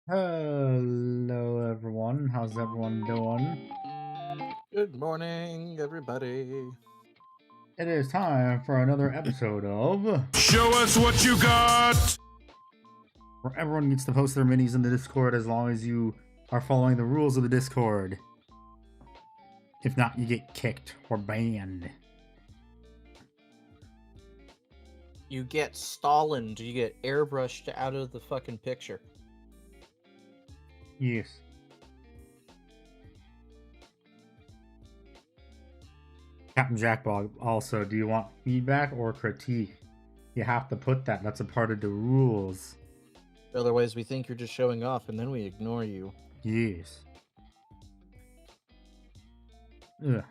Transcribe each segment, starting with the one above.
Hello, everyone. How's everyone doing? Good morning, everybody. It is time for another episode of Show us what you got! where everyone gets to post their minis in the Discord as long as you are following the rules of the Discord. If not, you get kicked or banned. You get Stalined, you get airbrushed out of the fucking picture. Yes. Captainjackbob, also, do you want feedback or critique? You have to put that. That's a part of the rules. Otherwise, we think you're just showing off and then we ignore you. Yes. Ugh.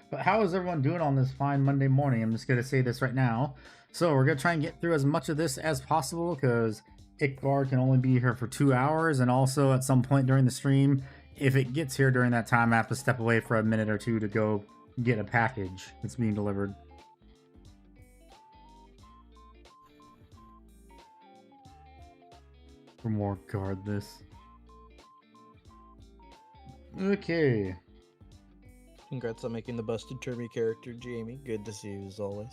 But how is everyone doing on this fine Monday morning? I'm just going to say this right now. So we're going to try and get through as much of this as possible because Ickbar can only be here for 2 hours. And also at some point during the stream, if it gets here during that time, I have to step away for a minute or two to go get a package that's being delivered. For more guard this. Okay. Congrats on making the busted Turby character, Jamie. Good to see you as always.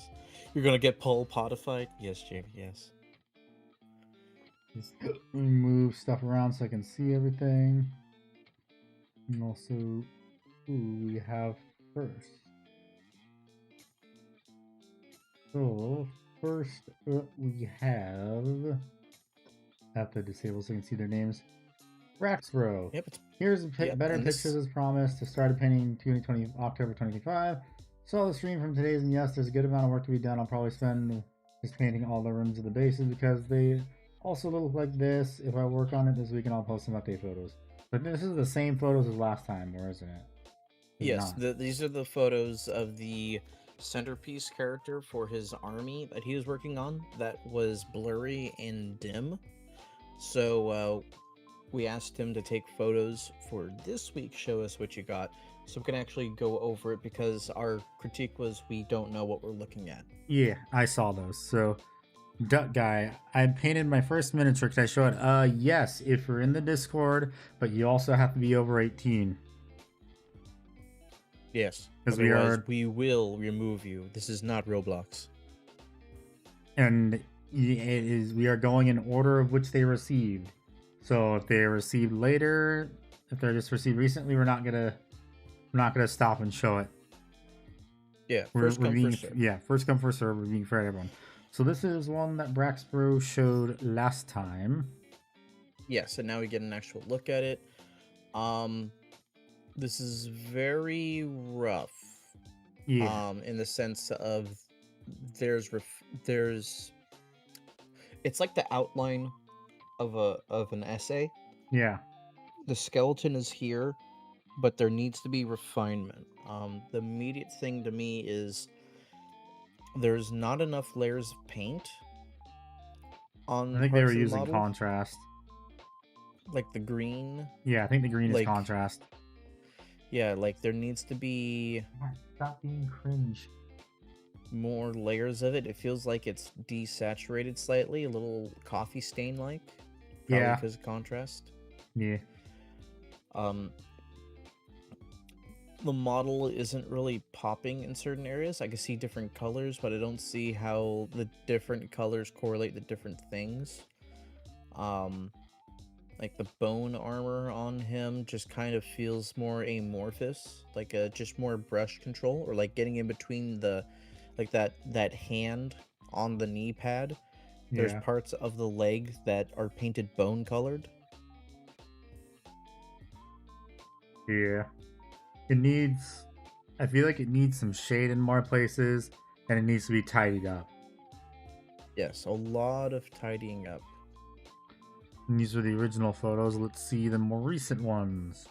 You're gonna get Pole Potified? Yes, Jamie, yes. Just move stuff around so I can see everything. And also, who we have first. So, first up we have to disable so you can see their names. Brax.Bro. Yep. Here's better pictures as promised. To start painting 2020 October 2025. Saw the stream from today's, and yes, there's a good amount of work to be done. I'll probably spend just painting all the rooms of the bases because they also look like this. If I work on it this week, and I'll post some update photos. But this is the same photos as last time, or isn't it? Yes, these are the photos of the centerpiece character for his army that he was working on that was blurry and dim. So we asked him to take photos for this week, show us what you got, so we can actually go over it because our critique was we don't know what we're looking at. Yeah, I saw those. So, Duck Guy, I painted my first miniature because I showed, yes, if you're in the Discord, but you also have to be over 18. Yes, because we will remove you. This is not Roblox. And it is, we are going in order of which they received. So if they received later, if they're just received recently, we're not gonna stop and show it. Yeah, first come, first serve. Yeah, first come, first serve. We're being fair to everyone. So this is one that Brax.Bro showed last time. Yes, and now we get an actual look at it. This is very rough. Yeah. In the sense of there's it's like the outline of an essay. Yeah. The skeleton is here, but there needs to be refinement. The immediate thing to me is there's not enough layers of paint on. I think they were using contrast. Like the green. Yeah, I think the green is contrast. Yeah, like there needs to be. Stop being cringe. More layers of it. It feels like it's desaturated slightly, a little coffee stain like. Yeah. Because of contrast. Yeah. The model isn't really popping in certain areas. I can see different colors, but I don't see how the different colors correlate to different things. Like the bone armor on him just kind of feels more amorphous, like just more brush control, or like getting in between the, like that hand on the knee pad. Yeah. There's parts of the leg that are painted bone colored. Yeah. It needs, I feel like it needs some shade in more places, and it needs to be tidied up. Yes, a lot of tidying up. And these are the original photos. Let's see the more recent ones.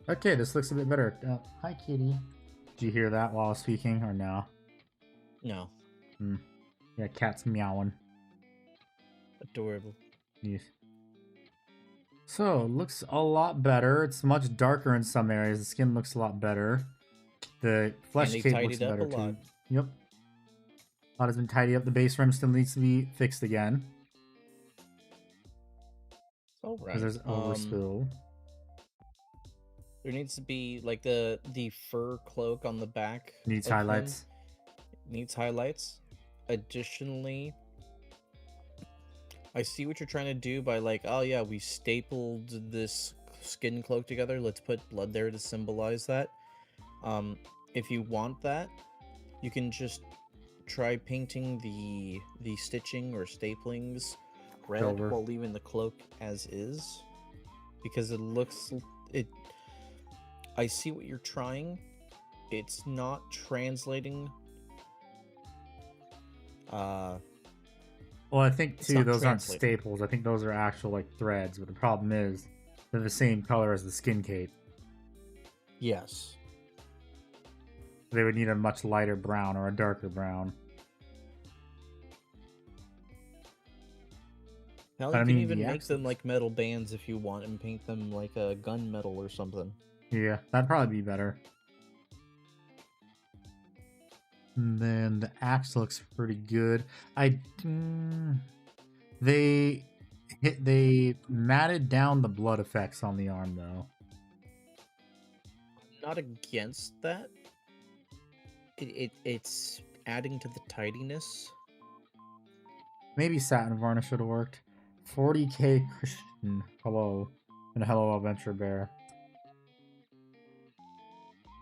Okay, this looks a bit better. Hi, kitty. Did you hear that while I was speaking, or no? No. Yeah, cat's meowing. Adorable. Yes. So, looks a lot better. It's much darker in some areas. The skin looks a lot better. The flesh tape looks better too. Yep. A lot has been tidied up. The base rim still needs to be fixed again. All Because right. there's overspill. There needs to be like the fur cloak on the back. Needs of him highlights. Needs highlights. Additionally, I see what you're trying to do by like, oh yeah, we stapled this skin cloak together. Let's put blood there to symbolize that. If you want that, you can just try painting the stitching or staplings red Silver. while leaving the cloak as is, because it looks it. I see what you're trying. It's not translating. Well, I think It's too not those aren't translating. staples. I think those are actual like threads. But the problem is they're the same color as the skin cape. Yes. They would need a much lighter brown or a darker brown. Hell, But you I can mean, even the make them axes. like metal bands if you want and paint them like a gunmetal or something. Yeah, that'd probably be better. And then the axe looks pretty good. They matted down the blood effects on the arm though. Not against that. It's adding to the tidiness. Maybe satin varnish would have worked. 40k Christian. Hello. And hello, Adventure Bear.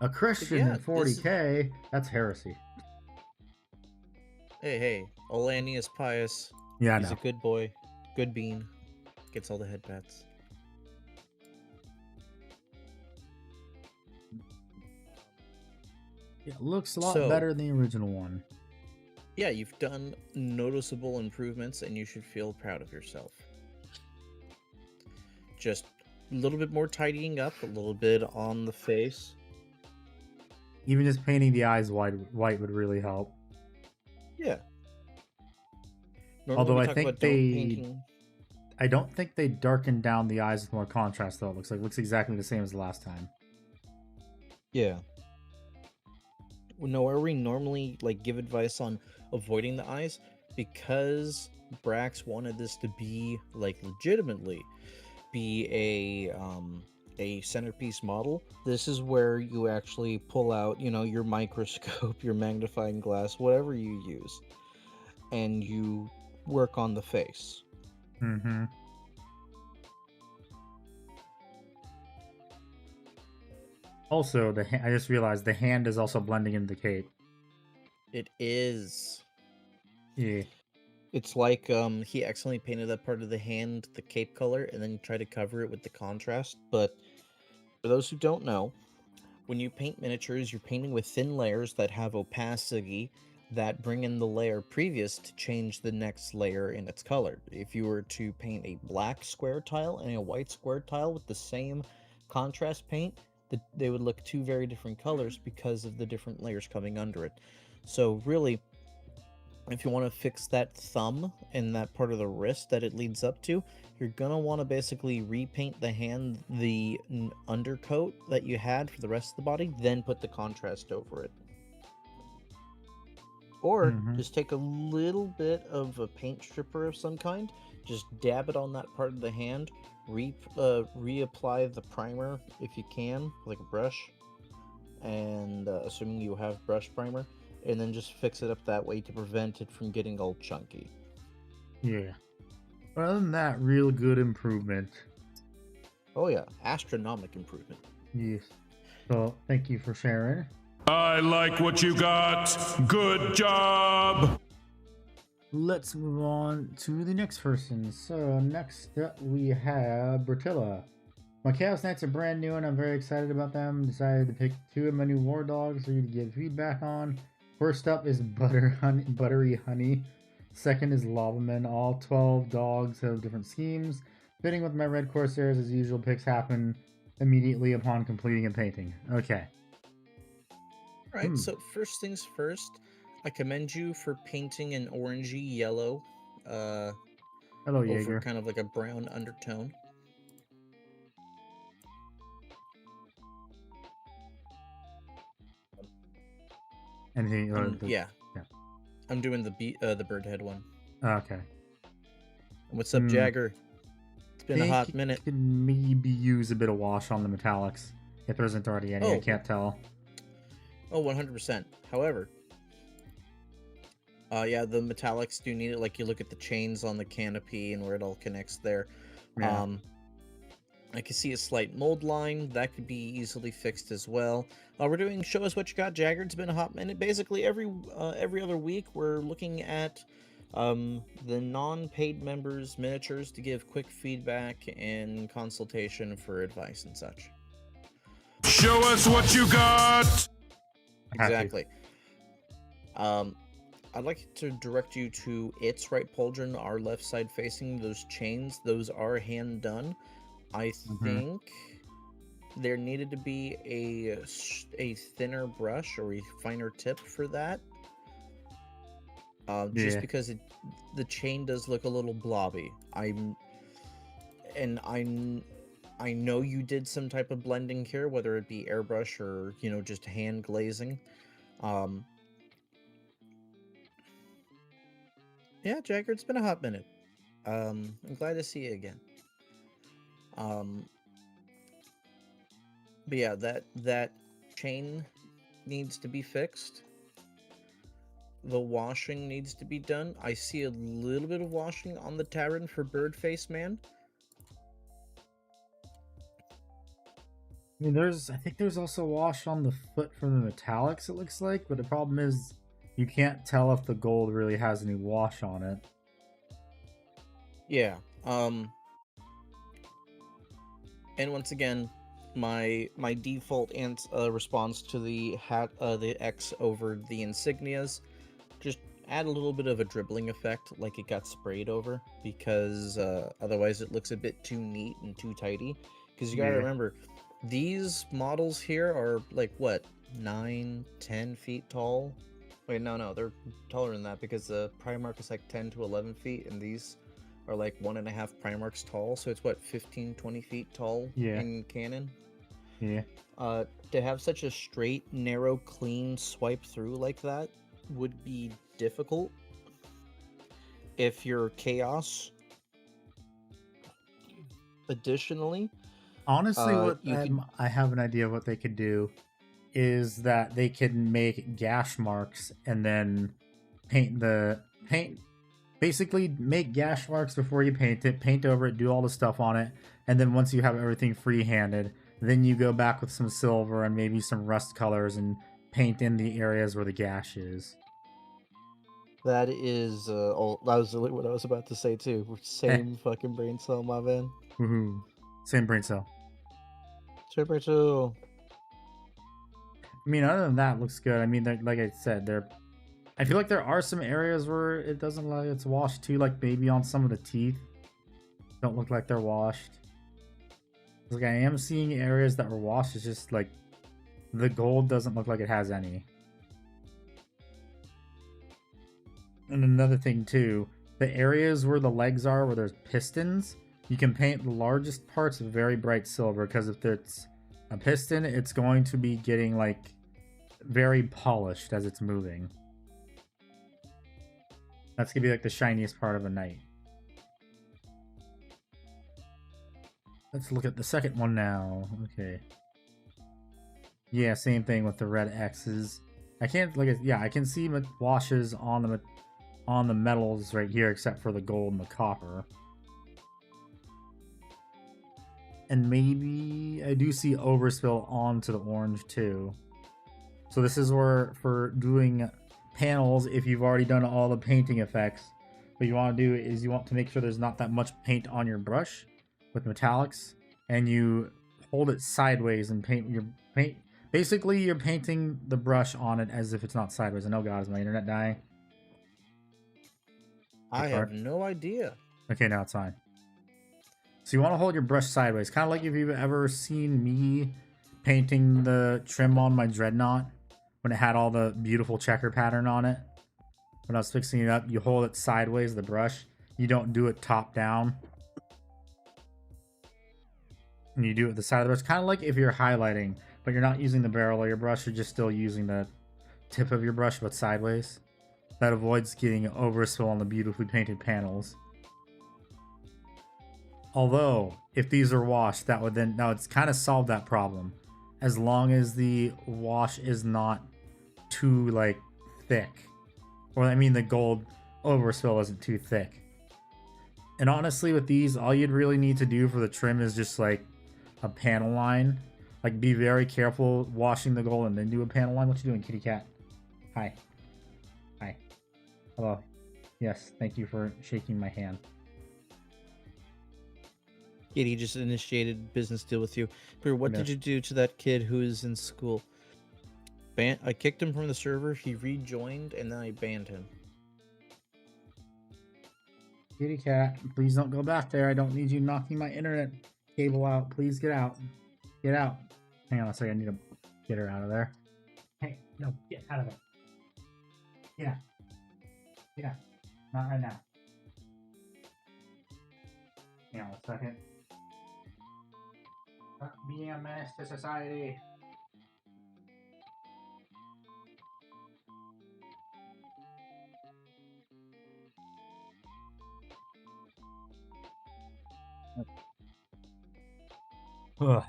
A Christian yeah, in 40k? That's heresy. Hey, Olani is pious. Yeah, I He's know. a good boy, good bean. Gets all the head pats. It looks a lot So- better than the original one. Yeah, you've done noticeable improvements, and you should feel proud of yourself. Just a little bit more tidying up, a little bit on the face. Even just painting the eyes white would really help. Yeah. Normally Although we I talk think about don't they- painting. I don't think they darkened down the eyes with more contrast though. It looks exactly the same as the last time. Yeah. No, where we normally like give advice on avoiding the eyes, because Brax wanted this to be like legitimately be a centerpiece model. This is where you actually pull out, your microscope, your magnifying glass, whatever you use, and you work on the face. Mm-hmm. Also, I just realized the hand is also blending into the cape. It is. Yeah. It's like he accidentally painted that part of the hand the cape color and then tried to cover it with the contrast. But for those who don't know, when you paint miniatures, you're painting with thin layers that have opacity that bring in the layer previous to change the next layer in its color. If you were to paint a black square tile and a white square tile with the same contrast paint, they would look two very different colors because of the different layers coming under it. So really, if you want to fix that thumb and that part of the wrist that it leads up to, you're going to want to basically repaint the hand, the undercoat that you had for the rest of the body, then put the contrast over it. Or just take a little bit of a paint stripper of some kind, just dab it on that part of the hand, reapply the primer if you can, like a brush, and assuming you have brush primer, and then just fix it up that way to prevent it from getting all chunky. Yeah. But other than that, real good improvement. Oh yeah, astronomic improvement. Yes. So, thank you for sharing. I like what you got. Good job. Let's move on to the next person. So, next up we have Brettila. My Chaos Knights are brand new and I'm very excited about them. Decided to pick two of my new war dogs for you to give feedback on. First up is Buttery Honey. Second is Lavaman. All 12 dogs have different schemes. Fitting with my Red Corsairs, as usual, picks happen immediately upon completing a painting. Okay. Alright, so first things first, I commend you for painting an orangey yellow Hello, over Jaeger. kind of like a brown undertone. Anything? Yeah. I'm doing the bird head one. Okay. What's up, Jagger? been a hot you minute. could maybe use a bit of wash on the metallics if there isn't already any. I can't tell. Oh, 100%. However, yeah, the metallics do need it. Like, you look at the chains on the canopy and where it all connects there. Yeah. I can see a slight mold line. That could be easily fixed as well. We're doing Show Us What You Got, Jagger. It's been a hot minute. Basically, every other week, we're looking at the non-paid members' miniatures to give quick feedback and consultation for advice and such. Show us what you got! Exactly. I'd like to direct you to its right pauldron, our left side facing. Those chains, those are hand done. I think there needed to be a thinner brush or a finer tip for that. Just because the chain does look a little blobby. I know you did some type of blending here, whether it be airbrush or, you know, just hand glazing. Yeah, Jagger, it's been a hot minute. I'm glad to see you again. But yeah, that chain needs to be fixed. The washing needs to be done. I see a little bit of washing on the Terran for Birdface Man. I mean, I think there's also wash on the foot from the metallics, it looks like, but the problem is you can't tell if the gold really has any wash on it. Yeah. And once again, my default response to the X over the insignias, just add a little bit of a dribbling effect, like it got sprayed over, because otherwise it looks a bit too neat and too tidy. Because you gotta remember, these models here are like what, 9-10 feet tall? Wait, no, they're taller than that, because the Primarch is like 10 to 11 feet, and these are like 1.5 Primarchs tall, so it's what, 15-20 feet tall in canon? Yeah. To have such a straight, narrow, clean swipe through like that would be difficult if you're Chaos. Additionally, honestly, I have an idea of what they could do is that they could make gash marks and then basically make gash marks before you paint it, paint over it, do all the stuff on it, and then once you have everything free-handed, then you go back with some silver and maybe some rust colors and paint in the areas where the gash is. That is, that was really what I was about to say too. Same fucking brain cell, my man. Woohoo. Same brain cell. Same brain cell. I mean, other than that, looks good. I mean, like I said, I feel like there are some areas where it doesn't look like it's washed too, like maybe on some of the teeth. Don't look like they're washed. Like, I am seeing areas that were washed. It's just like the gold doesn't look like it has any. And another thing too, the areas where the legs are, where there's pistons, you can paint the largest parts very bright silver, because if it's a piston, it's going to be getting like very polished as it's moving. That's gonna be like the shiniest part of a knight. Let's look at the second one now. Okay. Yeah, same thing with the red X's. I can't look at, I can see washes on the metals right here, except for the gold and the copper. And maybe I do see overspill onto the orange too. So this is where, for doing panels, if you've already done all the painting effects, what you want to do is you want to make sure there's not that much paint on your brush with metallics, and you hold it sideways and basically you're painting the brush on it as if it's not sideways. And oh god, is my internet dying? I have no idea. Okay, now it's fine. So you want to hold your brush sideways, kind of like if you've ever seen me painting the trim on my Dreadnought when it had all the beautiful checker pattern on it. When I was fixing it up, you hold it sideways, the brush. You don't do it top down. And you do it with the side of the brush, kind of like if you're highlighting, but you're not using the barrel of your brush, you're just still using the tip of your brush, but sideways. That avoids getting overspill on the beautifully painted panels. Although, if these are washed, that would then, now it's kind of solved that problem. As long as the wash is not too, like, thick. Or, I mean, the gold overspill isn't too thick. And honestly, with these, all you'd really need to do for the trim is just, like, a panel line. Like, be very careful washing the gold and then do a panel line. What you doing, kitty cat? Hi. Hi. Hello. Yes, thank you for shaking my hand. Kitty just initiated business deal with you. But what did you do to that kid who is in school? I kicked him from the server, he rejoined, and then I banned him. Kitty cat, please don't go back there. I don't need you knocking my internet cable out. Please get out. Get out. Hang on a second, I need to get her out of there. Hey, no, get out of there. Yeah. Yeah. Not right now. Hang on a second. Stop being a menace to society. Ugh.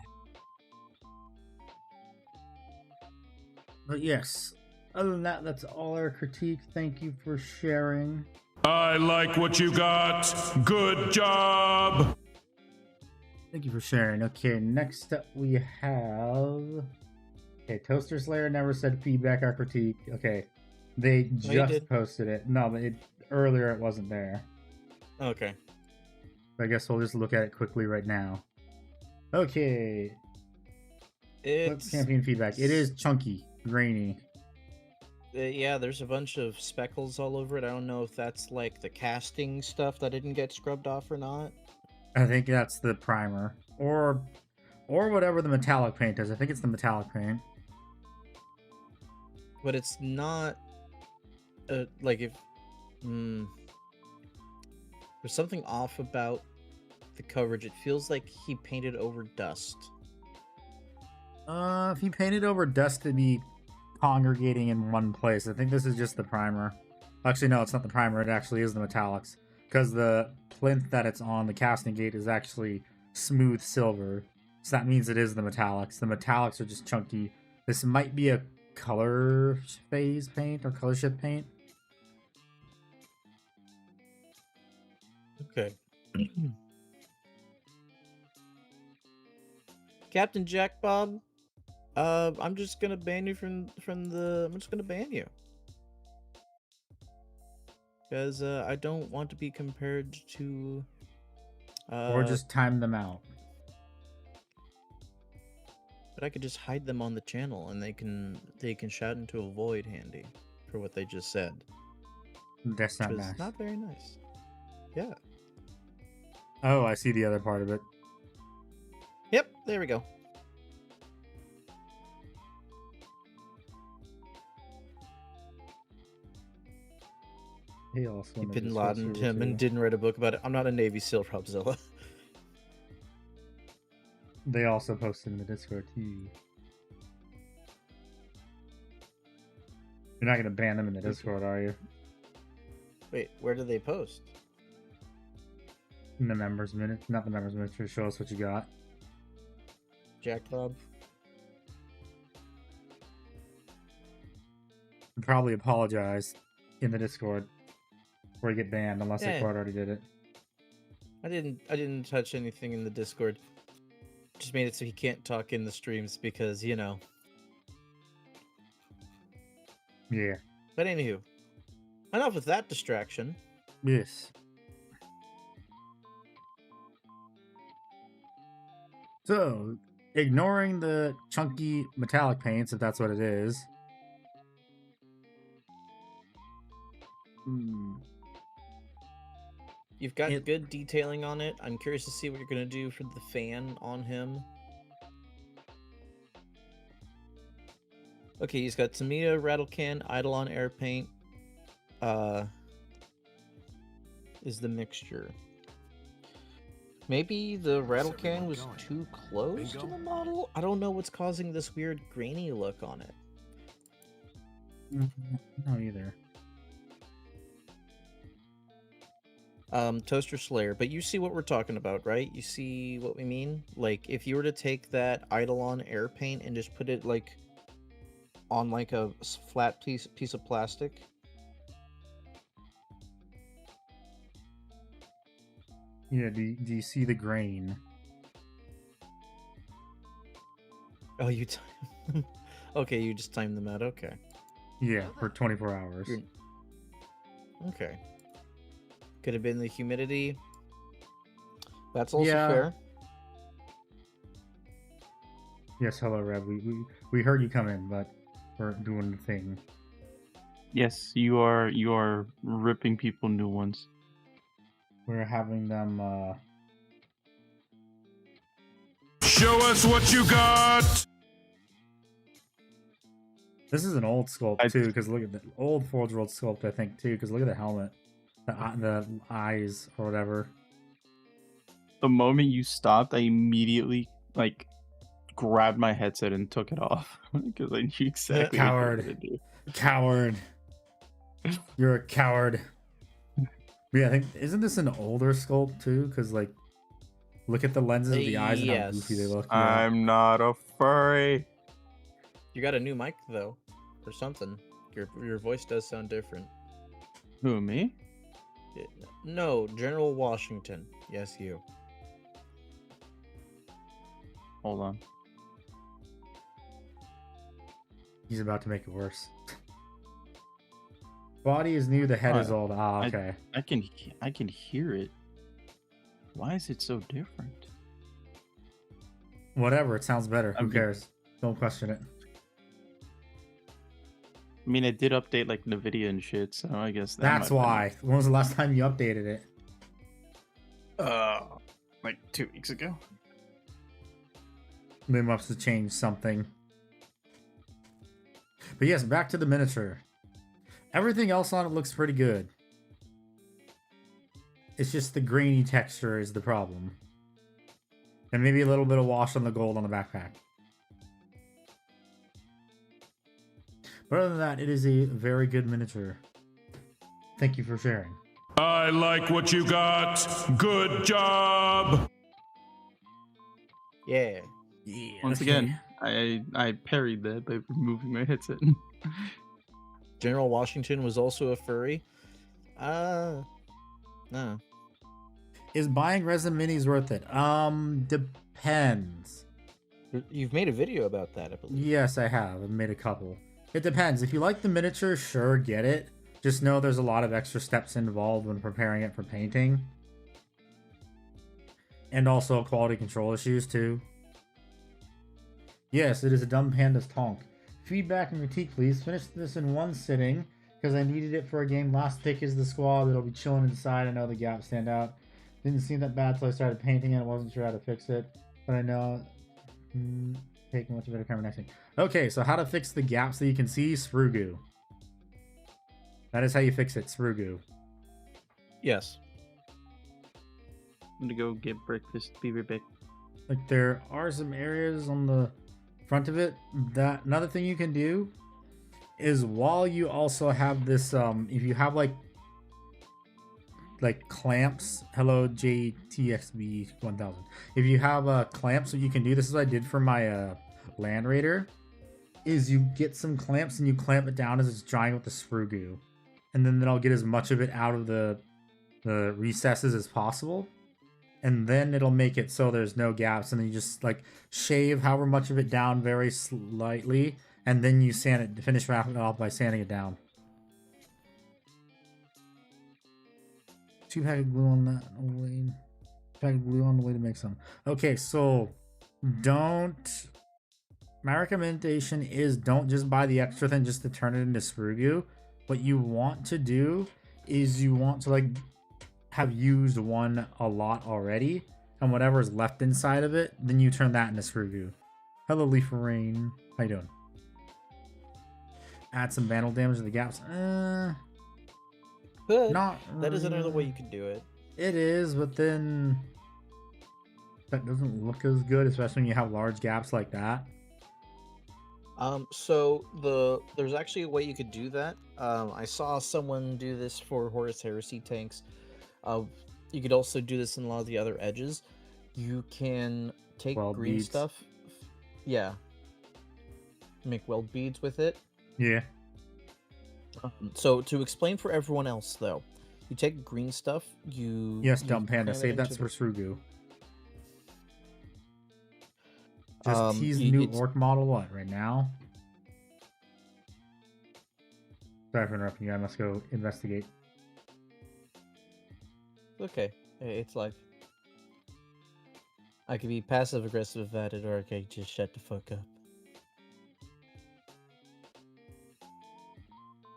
But yes, other than that, that's all our critique. Thank you for sharing. I like what you got. Good job. Thank you for sharing. Okay, next up we have... Okay, ToasterSlayer never said feedback or critique. Okay, they just posted it. No, but earlier it wasn't there. Okay. I guess we'll just look at it quickly right now. Okay. It's campaign feedback. It is chunky, grainy. Yeah, there's a bunch of speckles all over it. I don't know if that's like the casting stuff that didn't get scrubbed off or not. I think that's the primer. Or whatever the metallic paint is. I think it's the metallic paint. But it's not... like if... there's something off about the coverage. It feels like he painted over dust. If he painted over dust to be congregating in one place. I think this is just the primer. Actually, no, it's not the primer. It actually is the metallics. Because the plinth that it's on, the casting gate, is actually smooth silver. So that means it is the metallics. The metallics are just chunky. This might be a color phase paint or color shift paint. Okay. Captainjackbob, I'm just gonna ban you from the. I'm just gonna ban you because I don't want to be compared to. Or just time them out. But I could just hide them on the channel, and they can shout into a void handy for what they just said. That's not nice. Not very nice. Yeah. Oh, I see the other part of it. Yep, there we go. He also Bin Laden him and didn't write a book about it. I'm not a Navy SEAL, Robzilla. They also posted in the Discord too. You're not gonna ban them in the Discord, are you? Wait, where do they post? In the members minute, not the members minute. Show us what you got. Jackbob. Probably apologize in the Discord before you get banned, unless the court already did it. I didn't touch anything in the Discord. Just made it so he can't talk in the streams because, you know. Yeah. But anywho, enough with that distraction. Yes. So, ignoring the chunky metallic paints, if that's what it is. You've got good detailing on it. I'm curious to see what you're going to do for the fan on him. Okay, he's got Tamita, Rattle Can, Eidolon Air Paint. Is the mixture. Maybe the Rattle Can was too close to the model? I don't know what's causing this weird grainy look on it. No, either. ToasterSlayer, but you see what we're talking about, right? You see what we mean? Like, if you were to take that Eidolon air paint and just put it, like, on, like, a flat piece of plastic. Yeah, do you see the grain? Oh, you time. Okay, you just timed them out. Okay. Yeah, for 24 hours. Okay. Could have been the humidity. That's also Yeah. fair. Yes, hello, Rev. We heard you come in, but we're doing the thing. Yes, you are ripping people new ones. We're having them. Show us what you got! This is an old sculpt too, because look at the old Forge World sculpt, I think too, because look at the helmet, the eyes or whatever. The moment you stopped, I immediately like grabbed my headset and took it off because I knew exactly what you were gonna do. Coward. You're a coward. But yeah, I think isn't this an older sculpt too? Because like, look at the lenses of the eyes and how goofy they look. Yeah. I'm not a furry. You got a new mic though, or something. Your voice does sound different. Who, me? No, General Washington. Yes, you. Hold on. He's about to make it worse. Body is new, the head is old. Ah, okay. I can hear it. Why is it so different? Whatever, it sounds better. Who cares? Don't question it. I mean, it did update like NVIDIA and shit, so I guess that's why. When was the last time you updated it? Like 2 weeks ago. They must have changed something. But yes, back to the miniature. Everything else on it looks pretty good. It's just the grainy texture is the problem. And maybe a little bit of wash on the gold on the backpack. But other than that, it is a very good miniature. Thank you for sharing. I like what you got. Good job. Yeah. Yeah. Once again, I parried that by removing my headset. General Washington was also a furry. No. Is buying resin minis worth it? Depends. You've made a video about that, I believe. Yes, I have. I've made a couple. It depends. If you like the miniature, sure, get it. Just know there's a lot of extra steps involved when preparing it for painting. And also quality control issues, too. Yes, it is a Dumb Panda's tonk. Feedback and critique, please. Finish this in one sitting, because I needed it for a game. Last pick is the squad. It'll be chilling inside. I know the gaps stand out. Didn't seem that bad till I started painting it. I wasn't sure how to fix it. But I know... taking much better camera next thing. Okay, so how to fix the gaps that you can see? Sprue goo. That is how you fix it. Sprue goo. Yes. I'm gonna go get breakfast. Be right back. Like there are some areas on the front of it that another thing you can do is while you also have this if you have like clamps, hello JTXB 1000, if you have clamps, what you can do, this is what I did for my Land Raider, is you get some clamps and you clamp it down as it's drying with the sprue goo, and then that'll get as much of it out of the recesses as possible, and then it'll make it so there's no gaps, and then you just like shave however much of it down very slightly, and then you sand it, finish wrapping it off by sanding it down. 2 pack of glue on that way. Pack of glue on the way to make some. Okay, so don't. My recommendation is don't just buy the extra thing just to turn it into sprue goo. What you want to do is you want to like have used one a lot already, and whatever is left inside of it, then you turn that into sprue goo. Hello, Leaf Rain. How you doing? Add some vandal damage to the gaps. But Not that is another way really. you could do it. It is, but then that doesn't look as good, especially when you have large gaps like that. So there's actually a way you could do that. I saw someone do this for Horus Heresy tanks. You could also do this in a lot of the other edges. You can take Weld green beads. stuff. Yeah. Make weld beads with it. Yeah. So to explain for everyone else, though, you take green stuff. Yes, you Dumb Panda. cram it Save that into for Srugu. Just tease the you- new it's- orc model what right now? Sorry for interrupting you. I must go investigate. Okay, it's like I could be passive aggressive at it, or I could just shut the fuck up.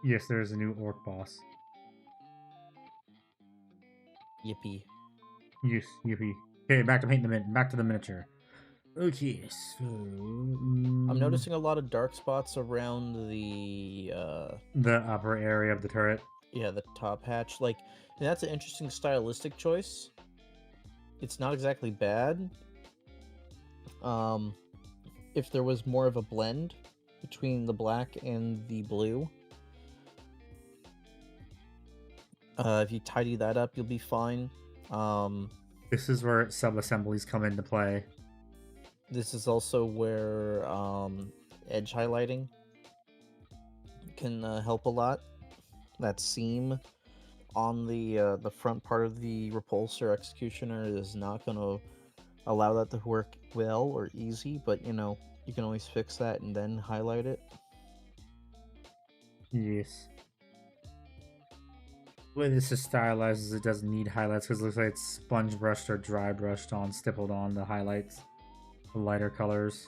Yes, there is a new orc boss. Yippee! Yes, yippee. Okay, back to painting back to the miniature. Okay, so I'm noticing a lot of dark spots around the upper area of the turret. yeah, the top hatch. Like, and that's an interesting stylistic choice. It's not exactly bad. If there was more of a blend between the black and the blue, if you tidy that up, you'll be fine. This is where sub-assemblies come into play. This is also where edge highlighting can help a lot. That seam on the front part of the repulsor executioner is not going to allow that to work well or easy, but you know, you can always fix that and then highlight it. Yes. The way this is stylized is it doesn't need highlights because it looks like it's sponge brushed or dry brushed on, stippled on the highlights, the lighter colors.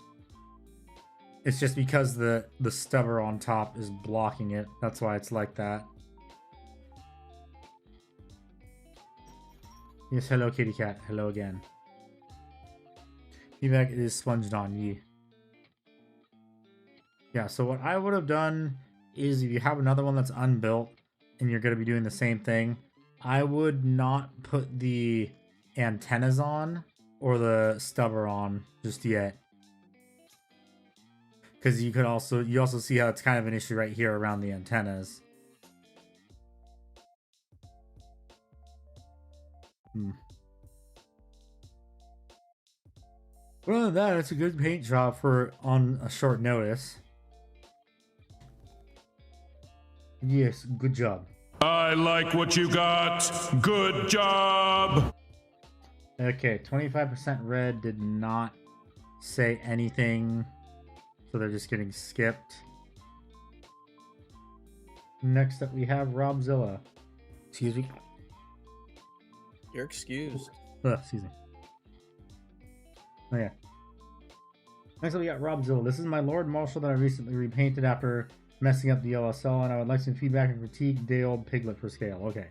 It's just because the stubber on top is blocking it. That's why it's like that. Yes, hello kitty cat. Hello again. Feedback is sponged on ye. Yeah, so what I would have done is if you have another one that's unbuilt and you're going to be doing the same thing, I would not put the antennas on or the stubber on just yet. Because you also see how it's kind of an issue right here around the antennas. But other than that, it's a good paint job for on a short notice. Yes, good job. I like what you got. Good job. Okay, 25% red did not say anything, so they're just getting skipped. Next up, we have Robzilla. Excuse me. You're excused. Excuse me. Oh yeah. Next up, we got Robzilla. This is my Lord Marshal that I recently repainted after messing up the LSL, and I would like some feedback and critique. Day old piglet for scale. Okay.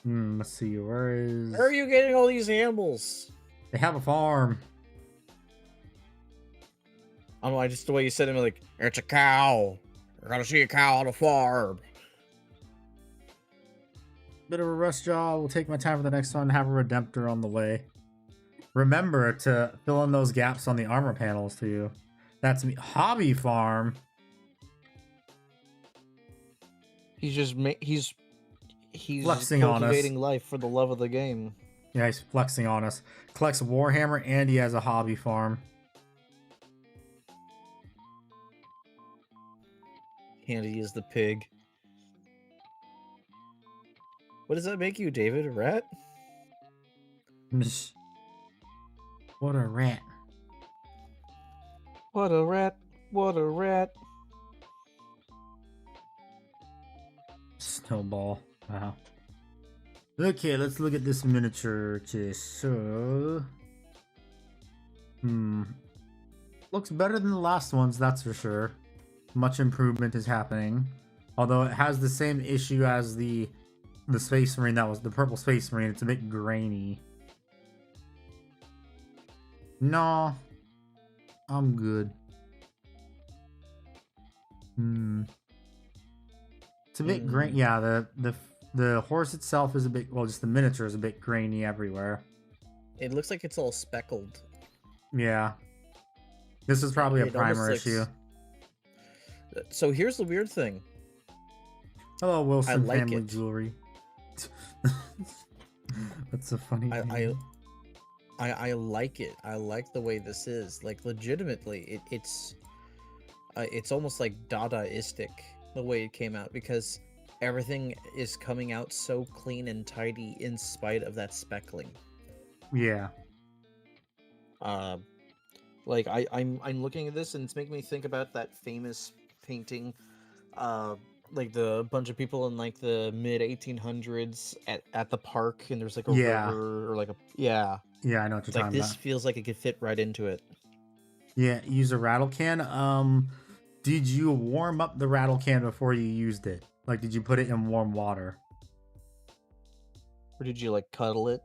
Let's see. Where are you getting all these animals? They have a farm. I don't know, just the way you said it, like, it's a cow. You're gonna see a cow on a farm. Bit of a rush job. We'll take my time for the next one. Have a Redemptor on the way. Remember to fill in those gaps on the armor panels to you. That's me. Hobby farm. He's Flexing on us. cultivating life for the love of the game. Yeah, he's flexing on us. Collects Warhammer and he has a hobby farm. Handy is the pig. What does that make you, David? A rat? What a rat. What a rat. What a rat. Snowball. Wow. Okay, let's look at this miniature chest. So, looks better than the last ones, that's for sure. Much improvement is happening. Although it has the same issue as the Space Marine that was the purple Space Marine. It's a bit grainy. No, I'm good. It's a bit grainy. Yeah, the horse itself is a bit, well, just the miniature is a bit grainy everywhere. It looks like it's all speckled. Yeah. This is probably a It almost primer looks- issue. So here's the weird thing. Hello, Wilson like Family it. Jewelry. That's a funny name. I like it. I like the way this is. Like, legitimately, it's almost like Dadaistic the way it came out, because everything is coming out so clean and tidy in spite of that speckling. Yeah. Like I'm looking at this and it's making me think about that famous painting, like the bunch of people in like the mid 1800s at the park, and there's like a river or like a Yeah, I know what you're It's like talking this about. feels like it could fit right into it. Yeah, use a rattle can. Did you warm up the rattle can before you used it? Like, did you put it in warm water? Or did you like cuddle it?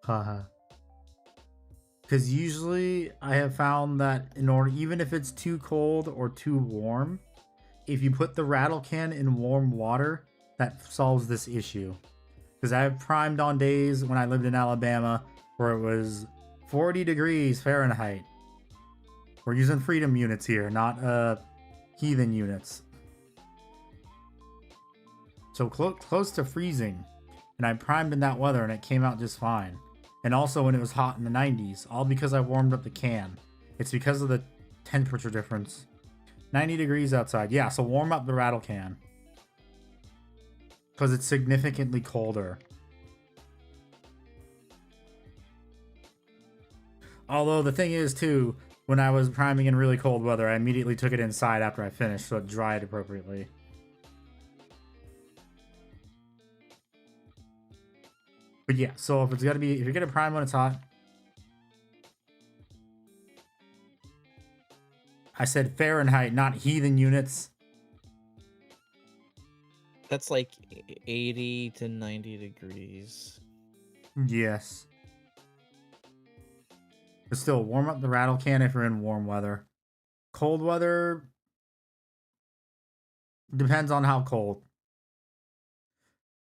Haha. Because usually I have found that in order, even if it's too cold or too warm, if you put the rattle can in warm water, that solves this issue. Because I've primed on days when I lived in Alabama where it was 40 degrees Fahrenheit. We're using freedom units here, not heathen units. So close to freezing. And I primed in that weather and it came out just fine. And also when it was hot in the 90s, all because I warmed up the can. It's because of the temperature difference. 90 degrees outside. Yeah, so warm up the rattle can. Because it's significantly colder. Although the thing is too, when I was priming in really cold weather, I immediately took it inside after I finished so it dried appropriately. But yeah, so if you're gonna prime when it's hot, I said Fahrenheit, not heathen units. That's like 80 to 90 degrees. Yes. But still, warm up the rattle can if you're in warm weather. Cold weather depends on how cold.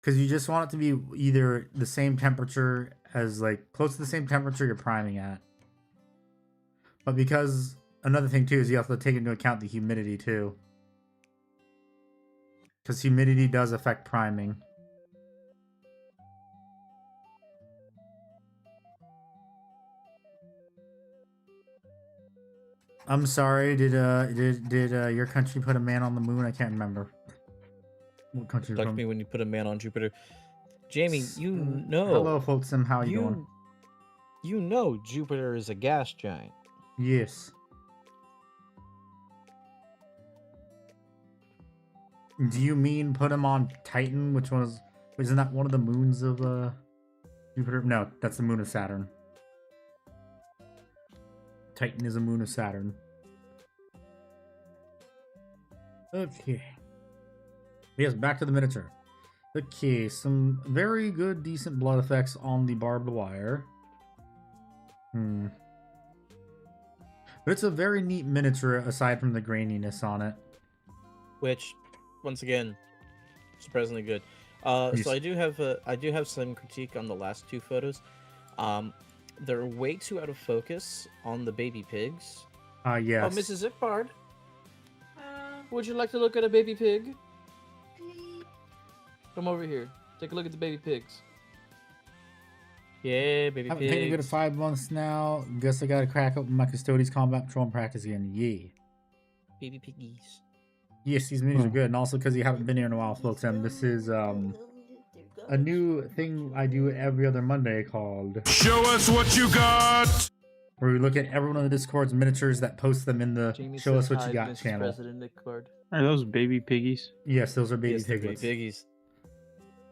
Because you just want it to be either the same temperature as, like, close to the same temperature you're priming at. But because, another thing too is you have to take into account the humidity too. Because humidity does affect priming. I'm sorry, did your country put a man on the moon? I can't remember. What country Talk from? to me when you put a man on Jupiter. Jamie, you know. Hello, folks. How you doing? You know Jupiter is a gas giant. Yes. Do you mean put him on Titan, which was... Isn't that one of the moons of Jupiter? No, that's the moon of Saturn. Titan is a moon of Saturn. Okay. Yes, back to the miniature. Okay, some very good, decent blood effects on the barbed wire. But it's a very neat miniature aside from the graininess on it. Which, once again, surprisingly good. Yes. So I do have some critique on the last two photos. They're way too out of focus on the baby pigs. Yes. Oh, Mrs. Zickbard, would you like to look at a baby pig? Come over here. Take a look at the baby pigs. Yeah, baby I've pigs. been painting good 5 months now. Guess I gotta crack open my Custodes combat patrol and practice again. Yeah. Baby piggies. Yes, these minis are good, and also because you haven't been here in a while, folks. This is a new thing I do every other Monday called Show us what you got! where we look at everyone on the Discord's miniatures that post them in the Jamie Show Us says What You hi, Got Mrs. channel. President Nickbard. Are those baby piggies? Yes, those are baby Yes, they're baby piglets. piggies.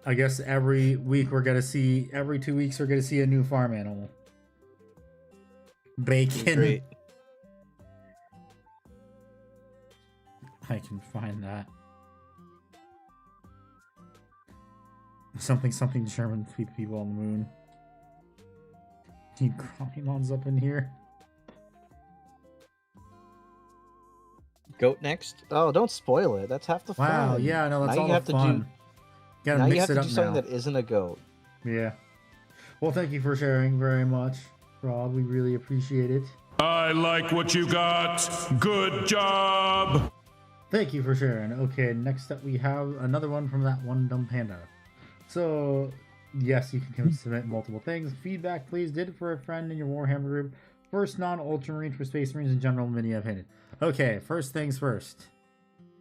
I guess every week we're gonna see, every 2 weeks we're gonna see a new farm animal. Bacon. Great. I can find that. Something German people on the moon. Team Cromumon's up in here. Goat next? Oh, don't spoil it. That's half the fun. Wow, yeah, no, that's Now all you the have to fun. do. Gotta Now you mix have it to up do something now. that isn't a goat. Yeah. Well, thank you for sharing very much, Rob. We really appreciate it. I like what you got. Good job! Thank you for sharing. Okay, next up we have another one from that One Dumb Panda. So, yes, you can submit multiple things. Feedback, please. Did it for a friend in your Warhammer group. First non-Ultramarine for Space Marines in general mini I've hinted. Okay, first things first.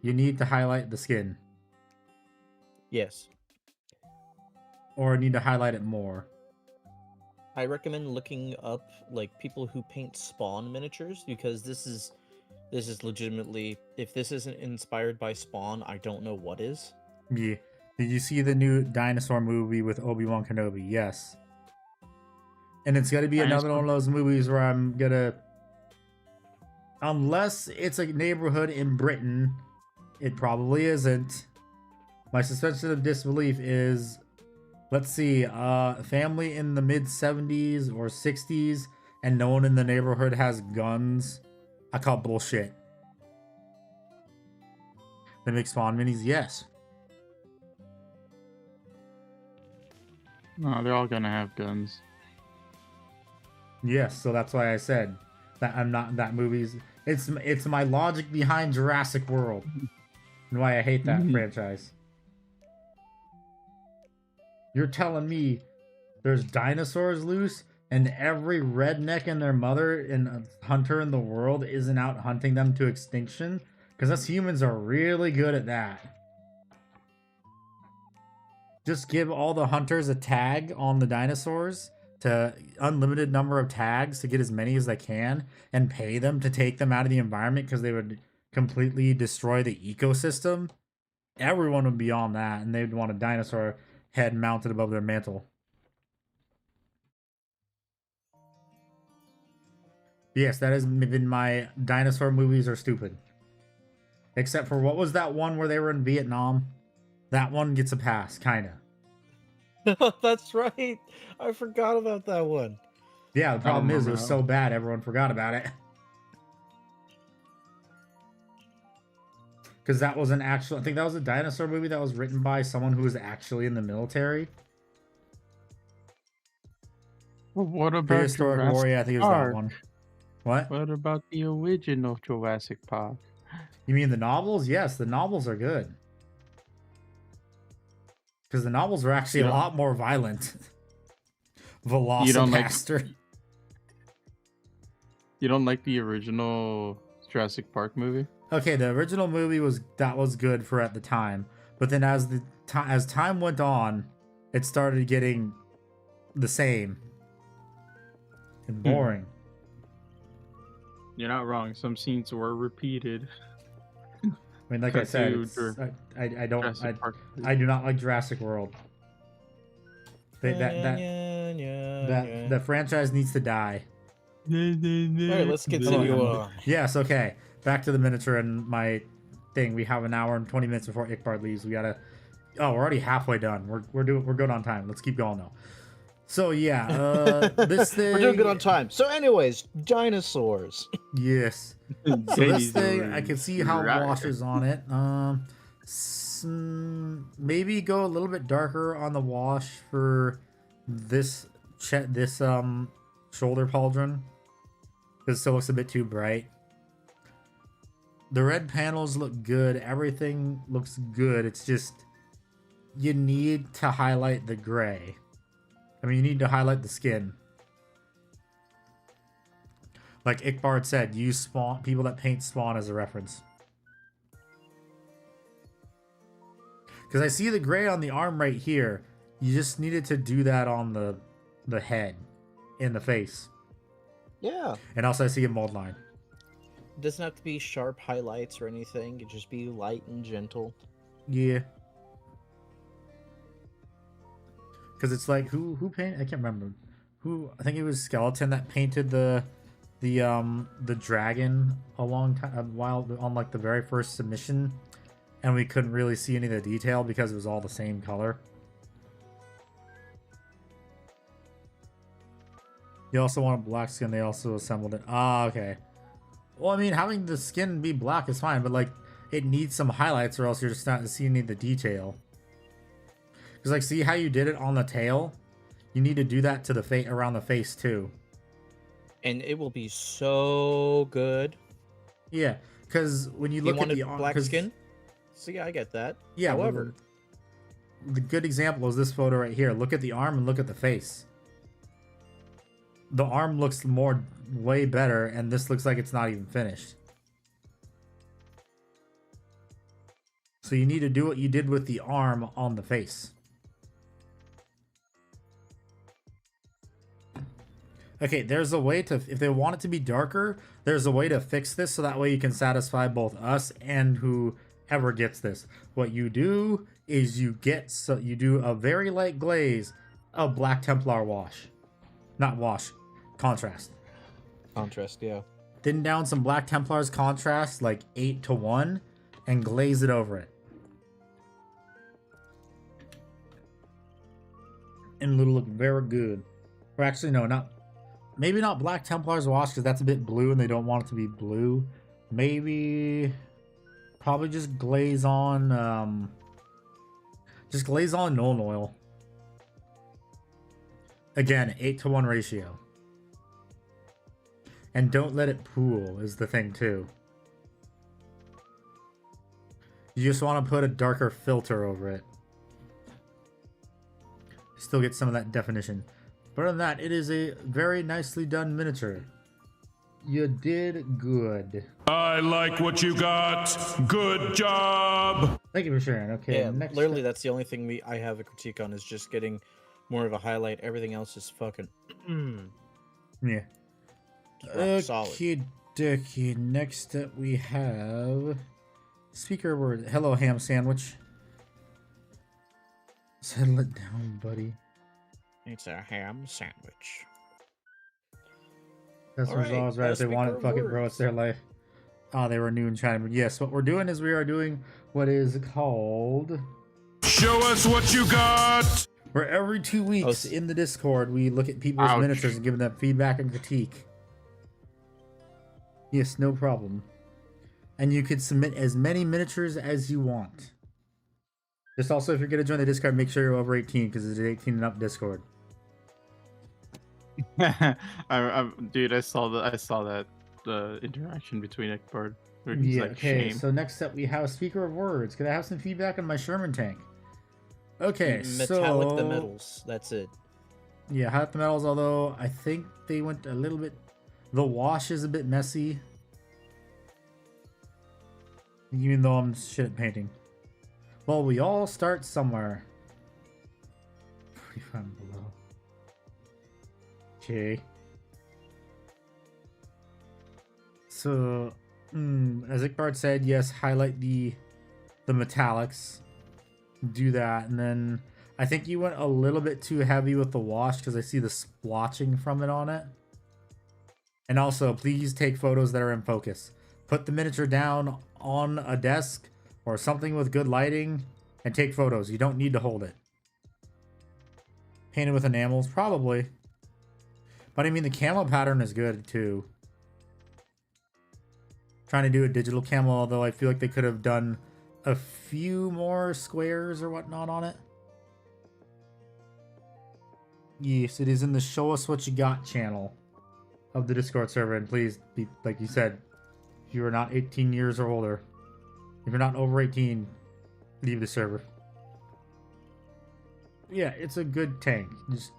You need to highlight the skin. Yes. Or need to highlight it more. I recommend looking up like people who paint Spawn miniatures, because this is legitimately, if this isn't inspired by Spawn, I don't know what is. Yeah. Did you see the new dinosaur movie with Obi-Wan Kenobi? Yes. And it's gonna be another one of those movies where I'm gonna, unless it's a neighborhood in Britain, it probably isn't. My suspension of disbelief is, let's see, family in the mid 70s or 60s and no one in the neighborhood has guns. I call bullshit. They make Spawn minis? Yes. No, they're all gonna have guns. Yes, so that's why I said that I'm not, that movie's, it's my logic behind Jurassic World and why I hate that franchise. You're telling me there's dinosaurs loose and every redneck and their mother and hunter in the world isn't out hunting them to extinction? Because us humans are really good at that. Just give all the hunters a tag on the dinosaurs, to unlimited number of tags to get as many as they can, and pay them to take them out of the environment because they would completely destroy the ecosystem. Everyone would be on that, and they'd want a dinosaur head mounted above their mantle. Yes, that has been my dinosaur movies are stupid. Except for, what was that one where they were in Vietnam? That one gets a pass, kinda. That's right. I forgot about that one. Yeah, the problem is it was so bad everyone forgot about it. Because that was an actual, I think that was a dinosaur movie that was written by someone who was actually in the military. Well, what about Prehistoric Jurassic Warrior, I think it was Park? that one. What? What about the original Jurassic Park? You mean the novels? Yes, the novels are good. Because the novels are actually a lot more violent. Velocipaster. You don't like the original Jurassic Park movie? Okay, the original movie was good for at the time, but then as time went on, it started getting the same and boring. You're not wrong. Some scenes were repeated. I mean, like I said, I do not like Jurassic World. That franchise needs to die. All right, let's continue on. Yes, okay. Back to the miniature and my thing. We have an hour and 20 minutes before Ickbard leaves. We gotta. Oh, we're already halfway done. We're good on time. Let's keep going though. So yeah, this thing. We're doing good on time. So, anyways, dinosaurs. Yes. So this thing, I can see how wash is on it. Maybe go a little bit darker on the wash for this shoulder pauldron, because it still looks a bit too bright. The red panels look good. Everything looks good. It's just you need to highlight the gray. I mean, you need to highlight the skin. Like Ickbard said, use Spawn, people that paint Spawn as a reference. Because I see the gray on the arm right here. You just needed to do that on the head, in the face. Yeah. And also I see a mold line. It doesn't have to be sharp highlights or anything. It just be light and gentle. Yeah. Because it's like, who painted? I can't remember. I think it was Skeleton that painted the dragon a while on like the very first submission, and we couldn't really see any of the detail because it was all the same color. You also want a black skin. They also assembled it. Ah, okay. Well, I mean, having the skin be black is fine, but like it needs some highlights, or else you're just not seeing any of the detail. Because like, see how you did it on the tail? You need to do that to the around the face too. And it will be so good. Yeah, because when you look at the black skin. See, I get that. Yeah. However, the good example is this photo right here. Look at the arm and look at the face. The arm looks way better, and this looks like it's not even finished. So you need to do what you did with the arm on the face. Okay, there's a way to, if they want it to be darker, there's a way to fix this so that way you can satisfy both us and whoever gets this. What you do is you do a very light glaze of Black Templar wash. Not wash, contrast. Contrast, yeah. Thin down some Black Templars contrast, like 8:1, and glaze it over it. And it'll look very good. Or actually, no, maybe not Black Templars wash, because that's a bit blue and they don't want it to be blue. Maybe probably just glaze on Nuln Oil. Again, 8:1 ratio. And don't let it pool is the thing too. You just want to put a darker filter over it. Still get some of that definition. But other than that, it is a very nicely done miniature. You did good. I like what you got. Good job. Thank you for sharing. Okay, Yeah, next literally that's the only thing I have a critique on is just getting more of a highlight. Everything else is fucking yeah. rock solid. Okie dokie. Next up we have speaker word. Hello, ham sandwich. Settle it down, buddy. It's a ham sandwich. Customers Alright, always right if they want it. speaker Fuck it, words. bro. It's their life. Oh, they were new in China. But yes, what we're doing is we are doing what is called. Show us what you got. Where every 2 weeks in the Discord, we look at people's Ouch. miniatures and give them feedback and critique. Yes, no problem. And you could submit as many miniatures as you want. Just also, if you're going to join the Discord, make sure you're over 18 because it's an 18 and up Discord. Dude, I saw that the interaction between Ekbard. Where he's Yeah, like, okay, shame. so next up we have Speaker of Words. Could I have some feedback on my Sherman tank? Okay, Metallic so... the metals. That's it. Yeah, highlight the metals, although I think they went a little bit... The wash is a bit messy. Even though I'm shit at painting. Well, we all start somewhere. 45 below. Okay. So, as Ikbard said, yes, highlight the metallics. Do that, and then I think you went a little bit too heavy with the wash because I see the splotching from it on it. And also, please take photos that are in focus. Put the miniature down on a desk or something with good lighting and take photos. You don't need to hold it. Painted with enamels, probably. But I mean, the camo pattern is good too. Trying to do a digital camo, although I feel like they could have done a few more squares or whatnot on it. Yes, it is in the Show Us What You Got channel of the Discord server. And please, be, like you said, if you are not 18 years or older, if you're not over 18, leave the server. Yeah, it's a good tank. Just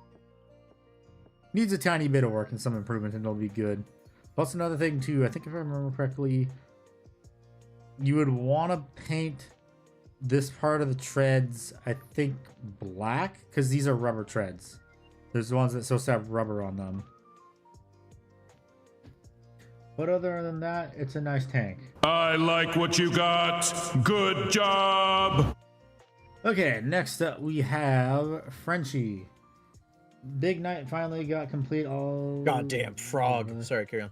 needs a tiny bit of work and some improvement and it'll be good. Plus another thing too, I think if I remember correctly, you would want to paint this part of the treads, I think, black, because these are rubber treads. There's the ones that supposed to have rubber on them. But other than that, it's a nice tank. I like what you got. Good job. Okay, next up we have Frenchie. Big night finally got complete. All Goddamn frog. Sorry, carry on.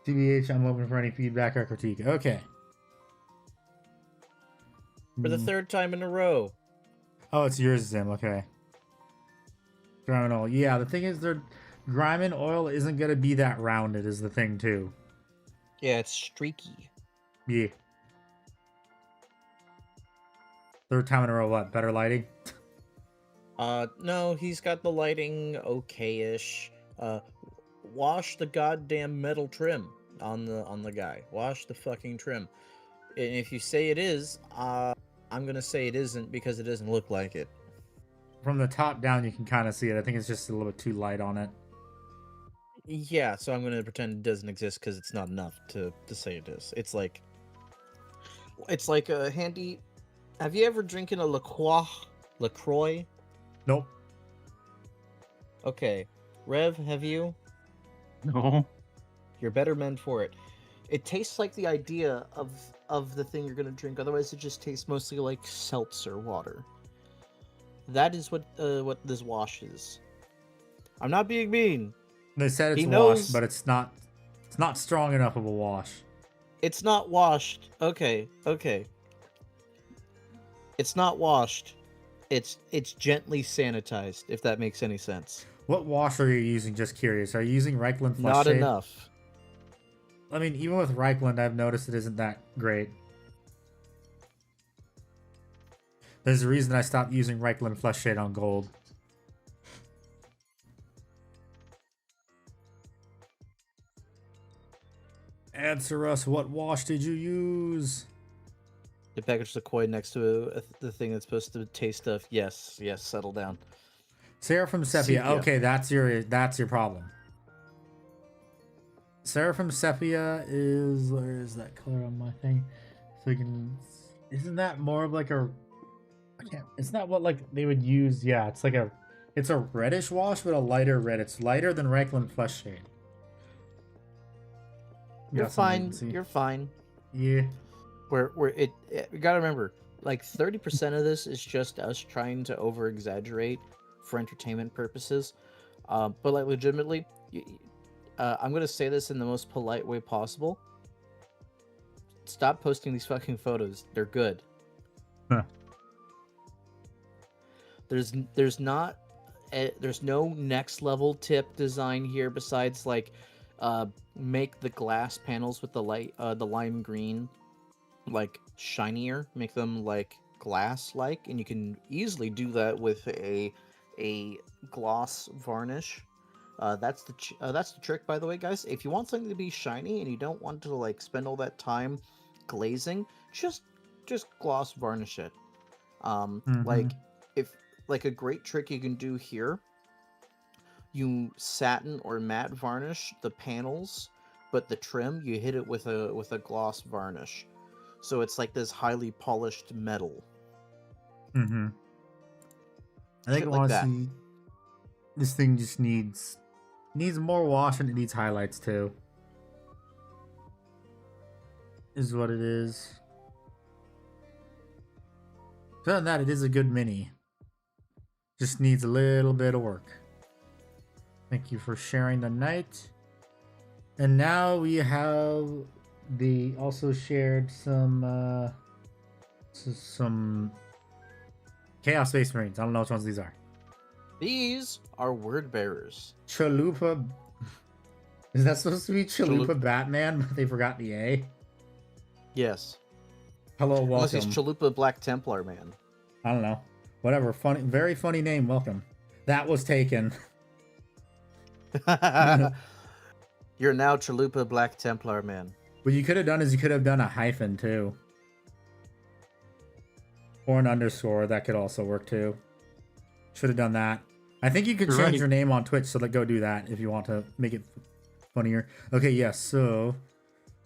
TBH, I'm open for any feedback or critique. Okay. For the third time in a row. Oh, it's yours, Zim. Okay. Grime and oil. Yeah, the thing is, grime and oil isn't going to be that rounded is the thing, too. Yeah, it's streaky. Yeah. Third time in a row, what? Better lighting? No, he's got the lighting okay-ish. Wash the goddamn metal trim on the guy. Wash the fucking trim. And if you say it is, I I'm gonna say it isn't because it doesn't look like it. From the top down, you can kind of see it. I think it's just a little bit too light on it. Yeah, so I'm gonna pretend it doesn't exist because it's not enough to say it is. It's like a handy. Have you ever drinking a LaCroix? Nope. Okay, Rev, have you? No. You're better men for it. It tastes like the idea of the thing you're gonna drink. Otherwise, it just tastes mostly like seltzer water. That is what this wash is. I'm not being mean. They said it's He washed, knows- but it's not. It's not strong enough of a wash. It's not washed. Okay. It's not washed. It's gently sanitized, if that makes any sense. What wash are you using? Just curious. Are you using Reichland Flesh Not Shade? enough. I mean, even with Reichland, I've noticed it isn't that great. There's a reason I stopped using Reichland Flesh Shade on gold. Answer us, what wash did you use? The package LaCroix next to the thing that's supposed to taste of. Yes, settle down. Seraphim Sepia. Sepia. Okay, that's your problem. Seraphim Sepia is, where is that color on my thing? So you can, isn't that more of like a, I can't, isn't that what like they would use? Yeah, it's like it's a reddish wash, but a lighter red. It's lighter than Reichland Flesh Shade. You're Got some fine. latency. You're fine. Yeah. We gotta remember, like 30% of this is just us trying to over exaggerate for entertainment purposes. But like legitimately, I'm gonna say this in the most polite way possible. Stop posting these fucking photos. They're good. Huh. There's no next level tip design here besides like make the glass panels with the lime green like shinier, make them like glass like, and you can easily do that with a gloss varnish. That's the trick, by the way, guys. If you want something to be shiny and you don't want to like spend all that time glazing, just gloss varnish it. Like if like a great trick you can do here, you satin or matte varnish the panels, but the trim you hit it with a gloss varnish, so it's like this highly polished metal. I think Shit like that. honestly, this thing just needs more wash, and it needs highlights too. Is what it is. Other than that, it is a good mini. Just needs a little bit of work. Thank you for sharing the night. And now we have also shared some Chaos Space Marines. I don't know which ones these are. These are word bearers. Chalupa. Is that supposed to be Chalupa Batman, but they forgot the A? Yes. Hello, Unless welcome. he's Chalupa Black Templar man. I don't know. Whatever. Funny, very funny name. Welcome. That was taken. You're now Chalupa Black Templar man. What you could have done is you could have done a hyphen too. Or an underscore. That could also work too. Should have done that. I think you could change Right. your name on Twitch, so go do that if you want to make it funnier. Okay, yes. So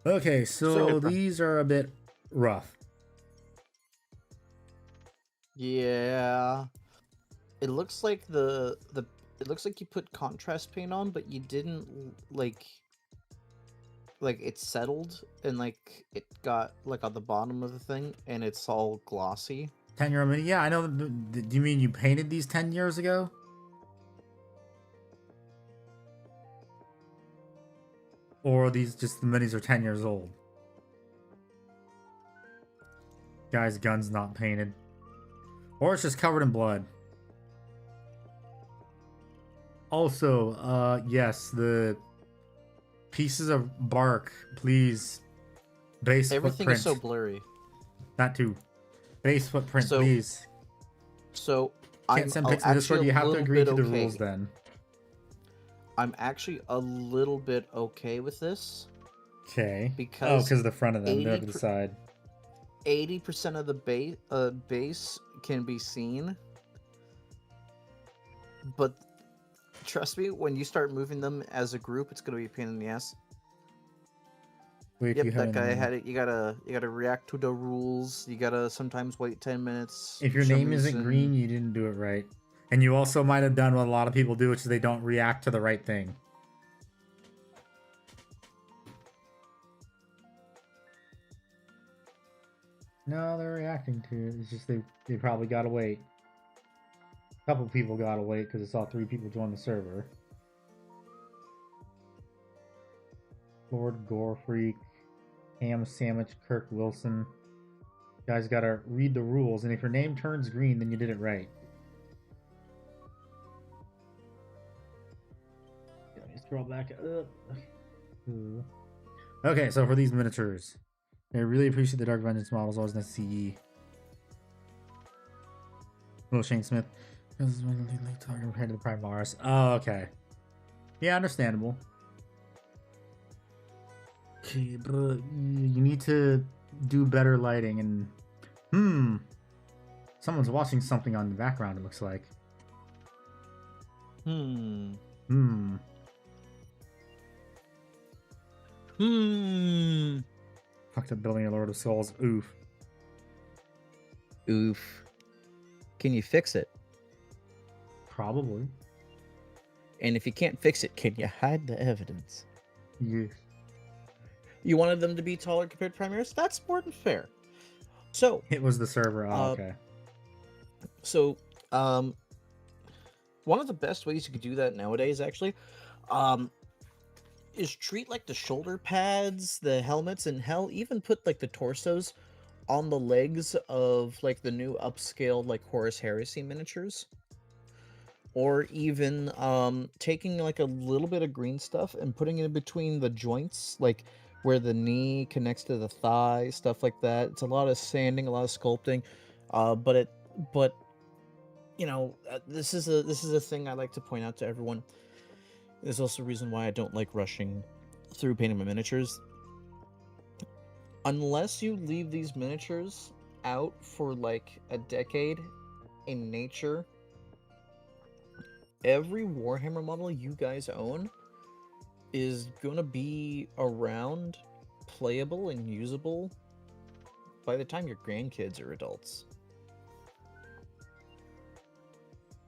these are a bit rough. Yeah. It looks like it looks like you put contrast paint on, but you didn't like it settled and like it got like on the bottom of the thing and it's all glossy. 10-year mini. Yeah, I know. Do you mean you painted these 10 years ago? Or are these just the minis are 10 years old? Guy's gun's not painted. Or it's just covered in blood. Also, yes, the pieces of bark, please. Base Everything footprint. is so blurry. That too. Base footprint, So, please. So Can't send pics in Discord. You have to agree to the rules then. I'm actually a little bit okay with this Okay. because because of the front of them, they're to the 80% side. 80% of the base can be seen, but trust me, when you start moving them as a group, it's gonna be a pain in the ass. Wait, Yep, you that guy had it. You gotta react to the rules. You gotta sometimes wait 10 minutes. If your For some name isn't reason. green, you didn't do it right. And you also might have done what a lot of people do, which is they don't react to the right thing. No, they're reacting to it. It's just they probably gotta wait. A couple people gotta wait because I saw 3 people join the server. Lordgorefreak, Ham Sandwich, Kirk Wilson. You guys gotta read the rules, and if your name turns green, then you did it right. Let me scroll back up. Okay, so for these miniatures, I really appreciate the Dark Vengeance models. Always nice to see. Little Shane Smith. This is when you talking compared to the Prime Mars. Oh, okay. Yeah, understandable. Okay, but you need to do better lighting and someone's watching something on the background. It looks like. Fucked up building a Lord of Souls. Oof. Oof. Can you fix it? Probably. And if you can't fix it, can you hide the evidence? Yes. You wanted them to be taller compared to Primaris? That's more than fair. So It was the server. Oh, okay. So, one of the best ways you could do that nowadays, actually, is treat like the shoulder pads, the helmets, and hell, even put like the torsos on the legs of like the new upscaled like Horus Heresy miniatures. Or even taking like a little bit of green stuff and putting it in between the joints, like where the knee connects to the thigh, stuff like that. It's a lot of sanding, a lot of sculpting, but you know, this is a thing I like to point out to everyone. There's also a reason why I don't like rushing through painting my miniatures. Unless you leave these miniatures out for like a decade in nature, every Warhammer model you guys own is gonna be around, playable and usable by the time your grandkids are adults.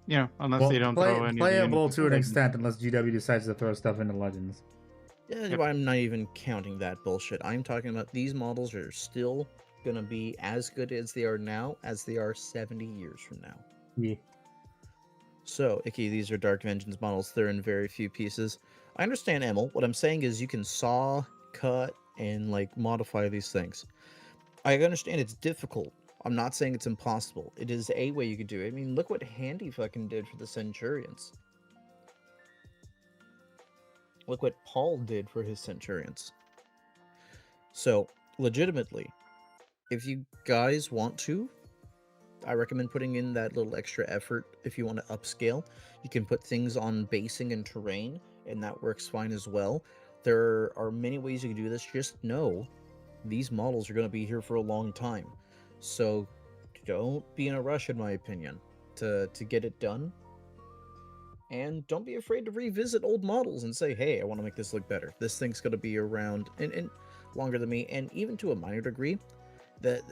Yeah, unless they don't throw any playable to an extent, unless GW decides to throw stuff into Legends. Yeah, yep. I'm not even counting that bullshit. I'm talking about these models are still gonna be as good as they are now as they are 70 years from now. Yeah. So, Icky, these are Dark Vengeance models. They're in very few pieces. I understand, Emil. What I'm saying is you can saw, cut, and, like, modify these things. I understand it's difficult. I'm not saying it's impossible. It is a way you could do it. I mean, look what Handy fucking did for the Centurions. Look what Paul did for his Centurions. So, legitimately, if you guys want to, I recommend putting in that little extra effort. If you want to upscale, you can put things on basing and terrain, and that works fine as well. There are many ways you can do this. Just know these models are going to be here for a long time, so don't be in a rush, in my opinion, to get it done. And don't be afraid to revisit old models and say, hey, I want to make this look better. This thing's going to be around and longer than me, and even to a minor degree, that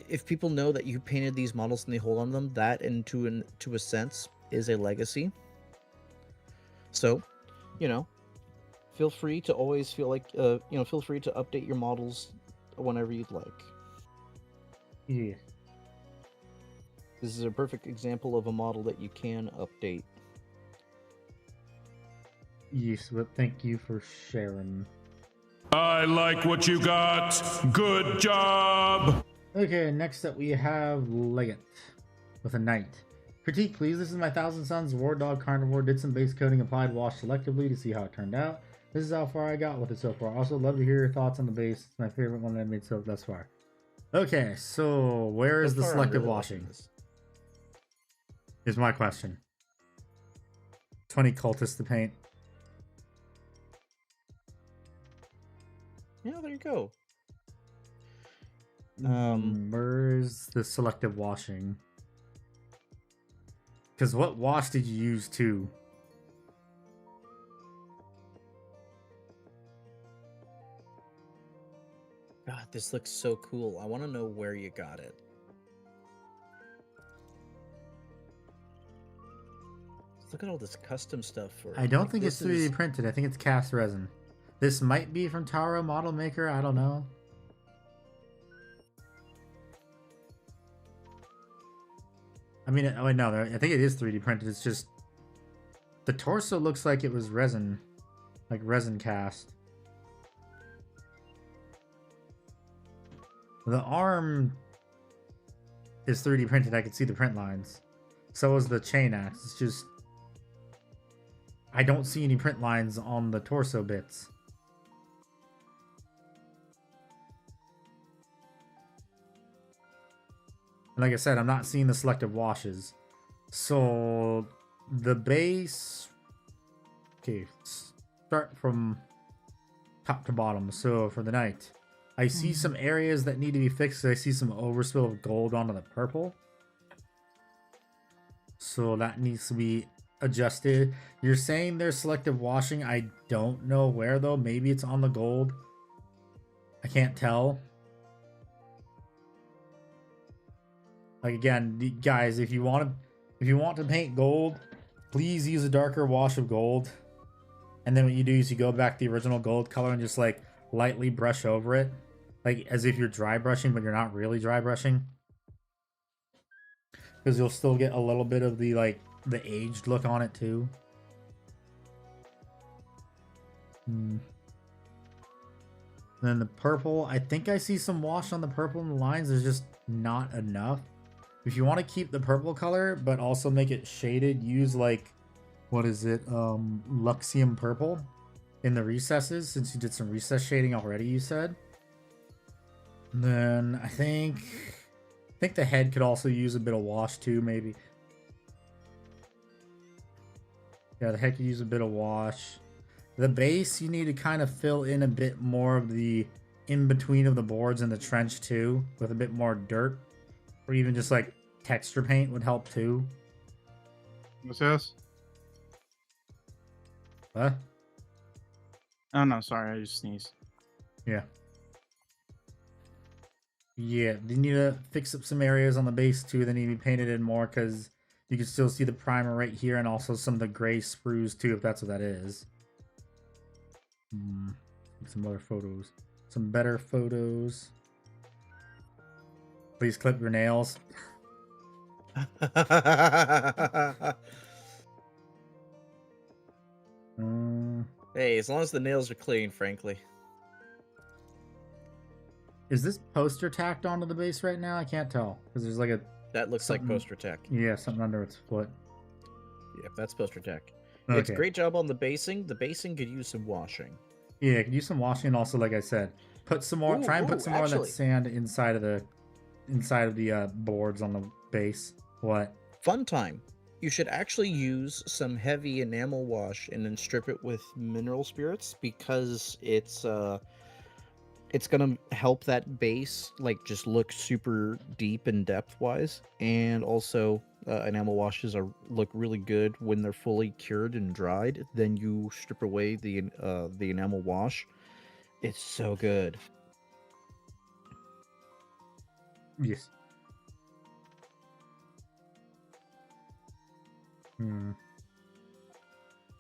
if people know that you painted these models and they hold on to them, that, and to a sense, is a legacy. So, you know, feel free to always feel like, feel free to update your models whenever you'd like. Yeah. This is a perfect example of a model that you can update. Yes, but thank you for sharing. I like what you got. Good job. Okay, next up we have Legate with a knight. Critique, please. This is my Thousand Sons War Dog Carnivore. Did some base coating, applied wash selectively to see how it turned out. This is how far I got with it so far. Also, love to hear your thoughts on the base. It's my favorite one that I made so thus far. Okay, so where is the selective washing? Is my question. 20 cultists to paint. Yeah, there you go. Where's the selective washing? Because what wash did you use too? God, this looks so cool. I want to know where you got it. Look at all this custom stuff for it. I don't Like, think it's this 3D is- printed. I think it's cast resin. This might be from Taro Model Maker. I don't know. I mean, oh wait, no, I think it is 3D printed. It's just the torso looks like it was resin, like resin cast. The arm is 3D printed. I can see the print lines. So is the chain axe. It's just I don't see any print lines on the torso bits. And like I said, I'm not seeing the selective washes. So the base, okay, start from top to bottom. So for the knight, I see some areas that need to be fixed. I see some overspill of gold onto the purple. So that needs to be adjusted. You're saying there's selective washing. I don't know where though. Maybe it's on the gold. I can't tell. Like again, guys, if you want to paint gold, please use a darker wash of gold. And then what you do is you go back to the original gold color and just like lightly brush over it, like as if you're dry brushing, but you're not really dry brushing, because you'll still get a little bit of the like the aged look on it too. Then the purple, I think I see some wash on the purple in the lines. There's just not enough. If you want to keep the purple color but also make it shaded, use like, what is it, Luxium purple in the recesses, since you did some recess shading already, you said. And then I think the head could also use a bit of wash too, maybe. Yeah, the head could use a bit of wash. The base, you need to kind of fill in a bit more of the in-between of the boards and the trench too, with a bit more dirt. Or even just like texture paint would help too. What's this? What? Oh no, sorry, I just sneezed. Yeah. Yeah, you need to fix up some areas on the base too that need to be painted in more, because you can still see the primer right here and also some of the gray sprues too, if that's what that is. Some other photos. Some better photos. Please clip your nails. Hey, as long as the nails are clean, frankly. Is this poster tacked onto the base right now? I can't tell because there's like a That looks like poster tech. yeah, something under its foot. Yeah, that's poster tech. Okay. It's a great job on the basing. The basing could use some washing. Yeah, it could use some washing, and also, like I said, put some more. Try and put some more of that sand inside of the boards on the base. What? Fun time. You should actually use some heavy enamel wash and then strip it with mineral spirits, because it's gonna help that base like just look super deep and depth wise, and also enamel washes look really good when they're fully cured and dried. Then you strip away the enamel wash. It's so good. Yes.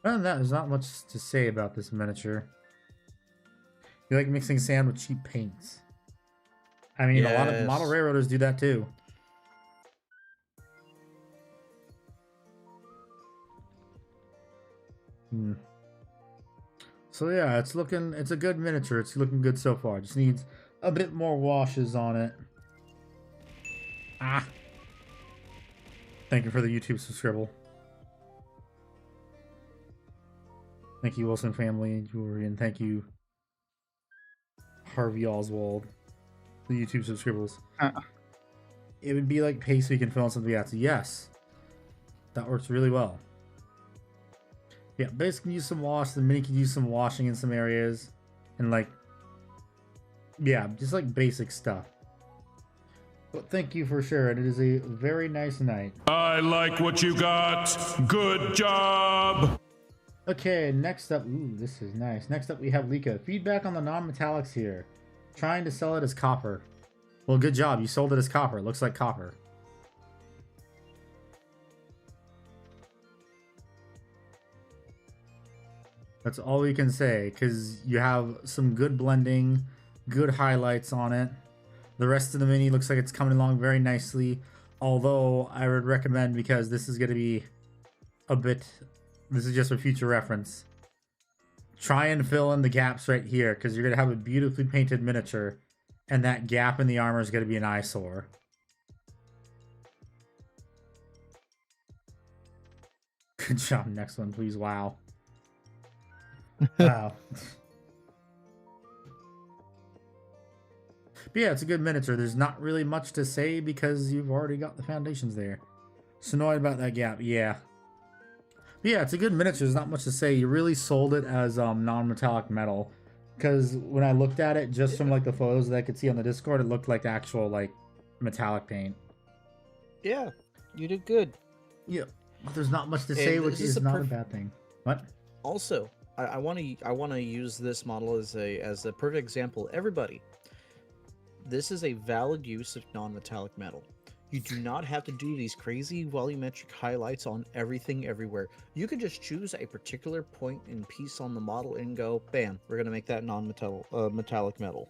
Well, there's not much to say about this miniature. You like mixing sand with cheap paints. I mean, a lot of model railroaders do that too. So yeah, it's a good miniature. It's looking good so far. Just needs a bit more washes on it. Ah. Thank you for the YouTube subscribe. Thank you, Wilson family and jewelry, and thank you, Harvey Oswald, the YouTube subscribers. It would be like paste we can fill in something else. Yes, that works really well. Yeah, base can use some wash. The mini can use some washing in some areas, and like, yeah, just like basic stuff. Well, thank you for sharing. It is a very nice night. I like what you got. Good job. Okay, next up, ooh, this is nice. Next up, we have Lika. Feedback on the non-metallics here. Trying to sell it as copper. Well, good job. You sold it as copper. It looks like copper. That's all we can say, because you have some good blending, good highlights on it. The rest of the mini looks like it's coming along very nicely. Although, I would recommend, because this is going to be a bit... This is just for future reference. Try and fill in the gaps right here, because you're going to have a beautifully painted miniature, and that gap in the armor is going to be an eyesore. Good job. Next one, please. Wow. Wow. But yeah, it's a good miniature. There's not really much to say because you've already got the foundations there. So annoyed about that gap. Yeah. But yeah, it's a good miniature. There's not much to say. You really sold it as non-metallic metal. Because when I looked at it, just from like the photos that I could see on the Discord, it looked like actual like metallic paint. Yeah, you did good. Yeah, but there's not much to say, which is not a bad thing. What? Also, I want to use this model as a perfect example. Everybody, this is a valid use of non-metallic metal. You do not have to do these crazy volumetric highlights on everything everywhere. You can just choose a particular point and piece on the model and go, bam, we're gonna make that metallic metal.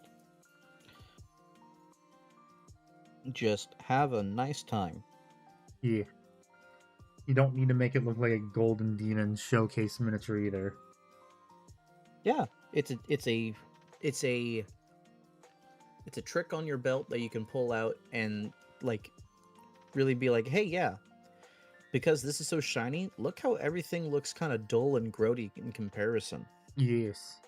Just have a nice time. Yeah. You don't need to make it look like a Golden Demon showcase miniature either. Yeah, it's a trick on your belt that you can pull out and like really be like, hey, yeah, because this is so shiny, look how everything looks kind of dull and grody in comparison. Yes.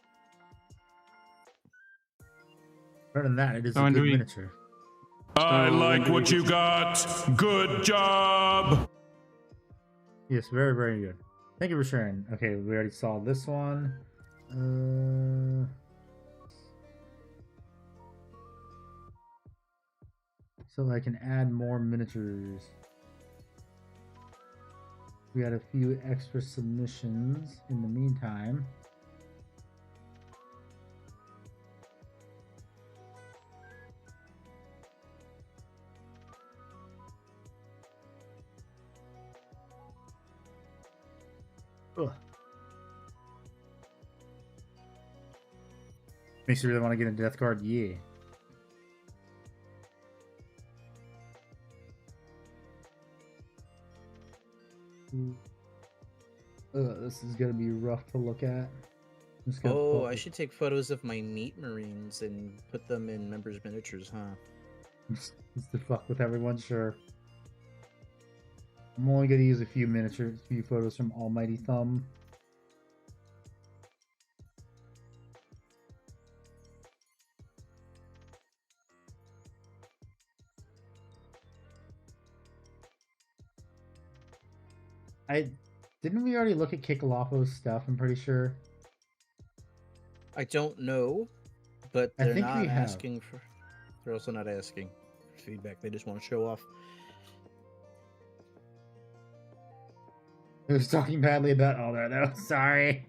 Other than that, it is a good miniature. I like what you got. Good job. Yes, very, very good. Thank you for sharing. Okay, we already saw this one. So I can add more miniatures. We had a few extra submissions in the meantime. Ugh. Makes you really want to get a death card? Yeah. This is gonna be rough to look at. Oh, I should take photos of my meat marines and put them in members' miniatures, huh? Just to fuck with everyone, sure. I'm only gonna use a few photos from Almighty Thumb. Didn't we already look at Kikalapo's stuff? I'm pretty sure. I don't know, but I they're think not we have. asking for. They're also not asking for feedback. They just want to show off. I was talking badly about Elder, though. Sorry.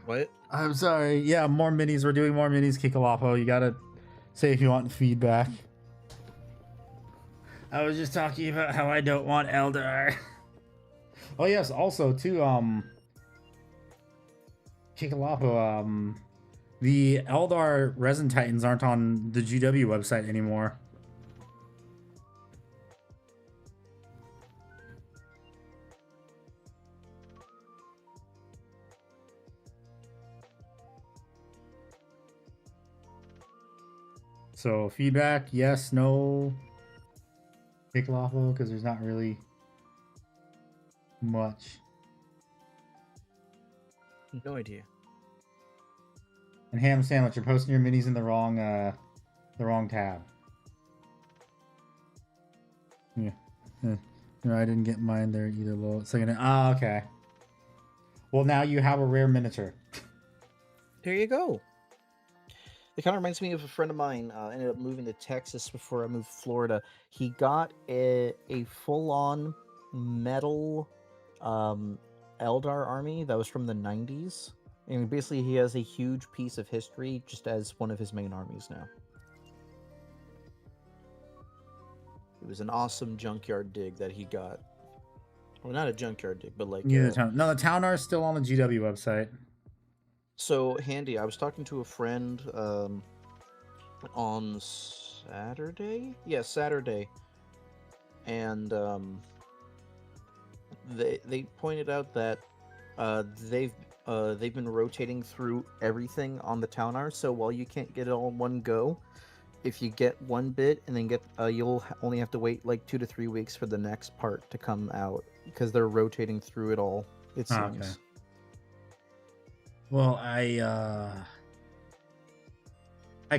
What? I'm sorry. Yeah, more minis. We're doing more minis, Kikalapo. You gotta say if you want feedback. I was just talking about how I don't want Eldar. Oh yes, also too, Kikalapo, the Eldar Resin Titans aren't on the GW website anymore. So feedback, yes, no. Kikalapo, because there's not really much. No idea. And Ham Sandwich, you're posting your minis in the wrong tab. Yeah. No, I didn't get mine there either. Well, second. Ah, okay. Well, now you have a rare miniature. There you go. It kind of reminds me of a friend of mine. Ended up moving to Texas before I moved to Florida. He got a full-on metal Eldar army that was from the 90s. And basically, he has a huge piece of history just as one of his main armies now. It was an awesome junkyard dig that he got. Well, not a junkyard dig, but like... Yeah, no, the town art is still on the GW website. So, Handy, I was talking to a friend on Saturday? Yeah, Saturday. And they pointed out that they've been rotating through everything on the town art, so while you can't get it all in one go, if you get one bit and then get you'll only have to wait like 2 to 3 weeks for the next part to come out because they're rotating through it all, it seems. Okay. Well, I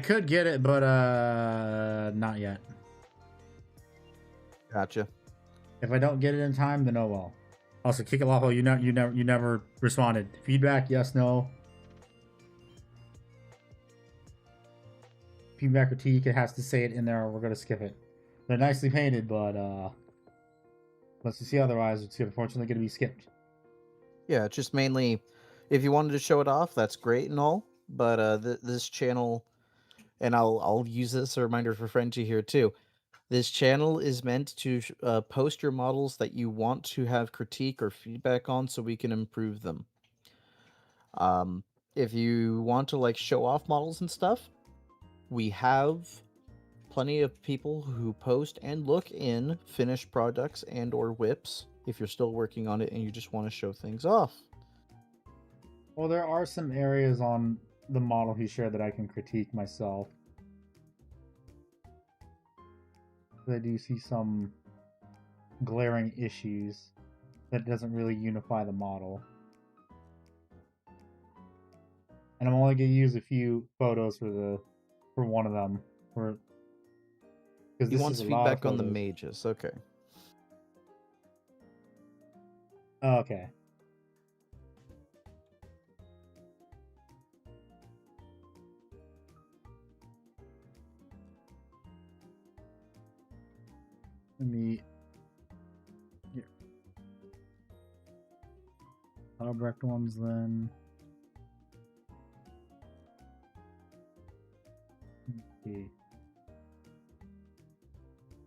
could get it, but not yet. Gotcha. If I don't get it in time, then oh well. Also, Kikalapo, you never responded. Feedback, yes, no. Feedback critique, it has to say it in there or we're gonna skip it. They're nicely painted, but let's see otherwise, it's unfortunately gonna be skipped. Yeah, just mainly if you wanted to show it off, that's great and all, but this channel, and I'll use this as a reminder for Frenchie here too. This channel is meant to post your models that you want to have critique or feedback on so we can improve them. If you want to like show off models and stuff, we have plenty of people who post and look in finished products and or whips if you're still working on it and you just want to show things off. Well, there are some areas on the model he shared that I can critique myself. I do see some glaring issues that doesn't really unify the model. And I'm only going to use a few photos for one of them. He wants feedback on the mages. Okay. Okay. Let me... Here. Albrecht ones then. Okay.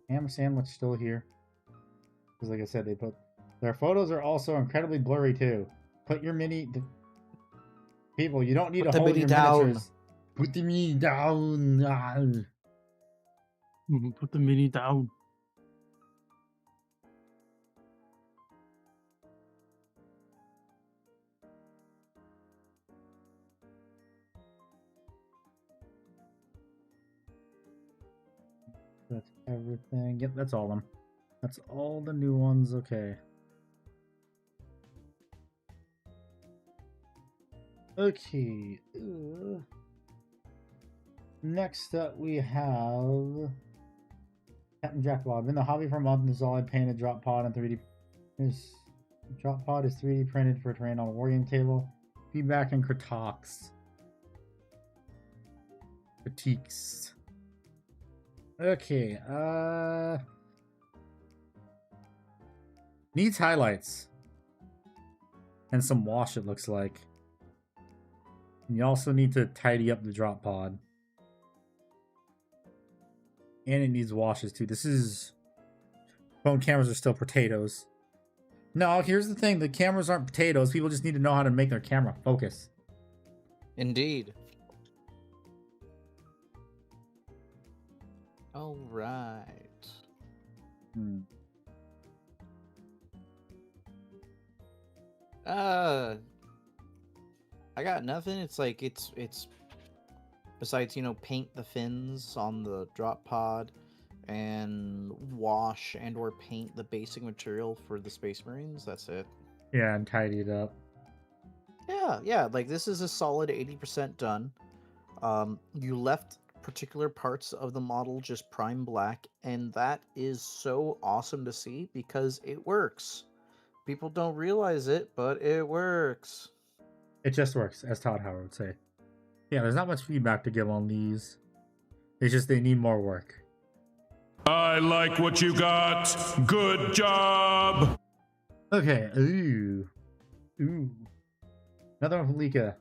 Ham sandwich still here. Because like I said, their photos are also incredibly blurry too. Put your people, you don't need to hold your miniatures. Put the mini down. Put the mini down. That's everything. Yep, that's all of them. That's all the new ones. Okay. Okay. Next up, we have Captainjackbob. In the hobby for a month, this is all I painted drop pod and 3D. This drop pod is 3D printed for terrain on a wargame table. Feedback and critiques. Okay, needs highlights. And some wash, it looks like. And you also need to tidy up the drop pod. And it needs washes too. This is... Phone cameras are still potatoes. No, here's the thing. The cameras aren't potatoes. People just need to know how to make their camera focus. Indeed. All right. I got nothing. It's like it's besides, you know, paint the fins on the drop pod and wash and or paint the basic material for the Space Marines. That's it. Yeah, and tidy it up. Yeah, like this is a solid 80% done. You left particular parts of the model just prime black, and that is so awesome to see because it works. People don't realize it, but it works. It just works, as Todd Howard would say. Yeah, there's not much feedback to give on these. It's just they need more work. I like what you got. Good job. Okay. Ooh. Ooh. Another one from Lika.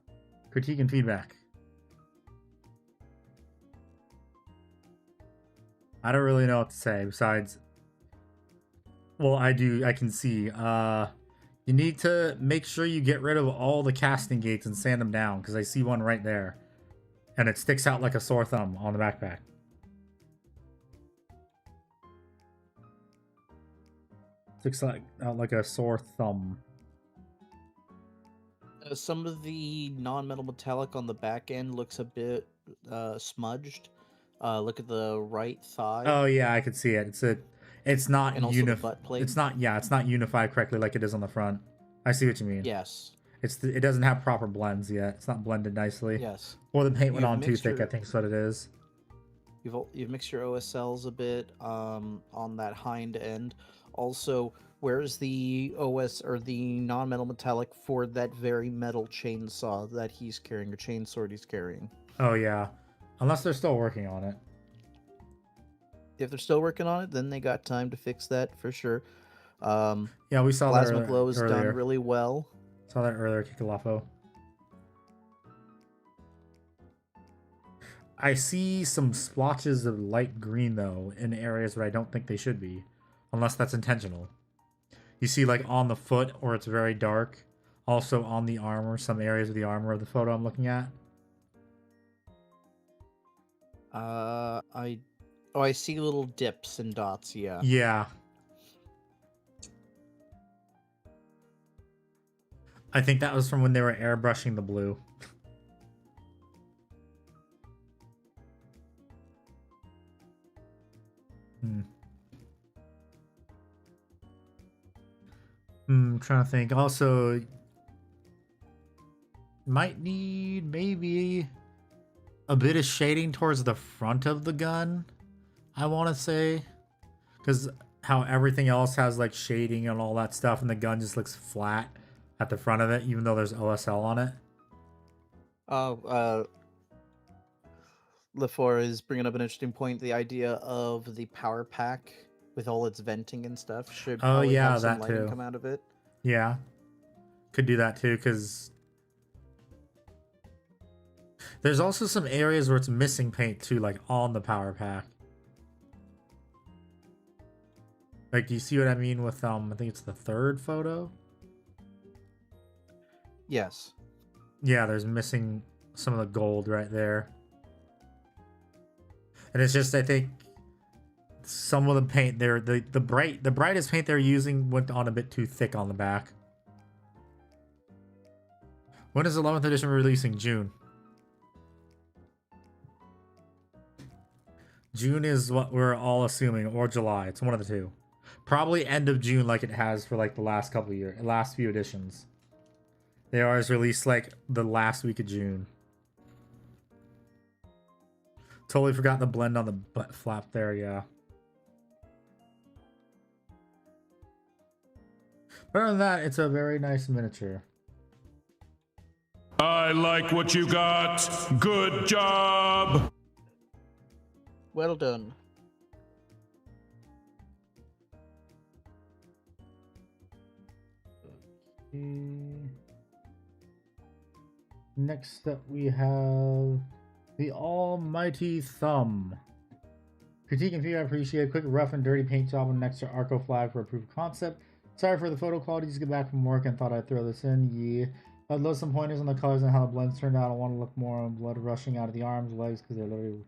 Critique and feedback. I don't really know what to say besides. Well, I can see. You need to make sure you get rid of all the casting gates and sand them down, because I see one right there. And it sticks out like a sore thumb on the backpack. Sticks out like a sore thumb. Some of the non-metal metallic on the back end looks a bit smudged. Look at the right thigh. Oh yeah, I could see it. It's not And also the butt plate. It's not unified correctly like it is on the front. I see what you mean. Yes. It doesn't have proper blends yet. It's not blended nicely. Yes. Or the paint went on too thick, I think is what it is. You've mixed your OSLs a bit on that hind end. Also, where's the OS or the non-metal metallic for that very metal chainsaw that he's carrying, or chainsword he's carrying? Oh yeah. Unless they're still working on it. If they're still working on it, then they got time to fix that for sure. Yeah, we saw Plasma that glow is earlier. done really well. Saw that earlier, Kikalafo. I see some splotches of light green though in areas where I don't think they should be, unless that's intentional. You see like on the foot or it's very dark. Also on the armor, some areas of the armor of the photo I'm looking at. I see little dips and dots, yeah. Yeah. I think that was from when they were airbrushing the blue. I'm trying to think. Also, might need maybe a bit of shading towards the front of the gun, I want to say. Because how everything else has like shading and all that stuff, and the gun just looks flat at the front of it, even though there's OSL on it. LeFort is bringing up an interesting point. The idea of the power pack with all its venting and stuff should probably have some lighting come out of it. Yeah, could do that too, because there's also some areas where it's missing paint too, like on the power pack. Like, do you see what I mean with I think it's the third photo? Yes. Yeah, there's missing some of the gold right there. And it's just, I think some of the paint there, the brightest paint they're using went on a bit too thick on the back. When is 11th edition releasing? June. June is what we're all assuming, or July. It's one of the two. Probably end of June, like it has for like the last couple of years, last few editions. They always release like the last week of June. Totally forgot the blend on the butt flap there, yeah. But other than that, it's a very nice miniature. I like what you got. Good job. Well done. Okay. Next up we have the Almighty Thumb. Critique and feedback appreciated. Quick, rough, and dirty paint job on an extra Arco flag for a proof of concept. Sorry for the photo quality. Just get back from work and thought I'd throw this in. Yeah. I'd love some pointers on the colors and how the blends turned out. I want to look more on blood rushing out of the arms, legs, because they're literally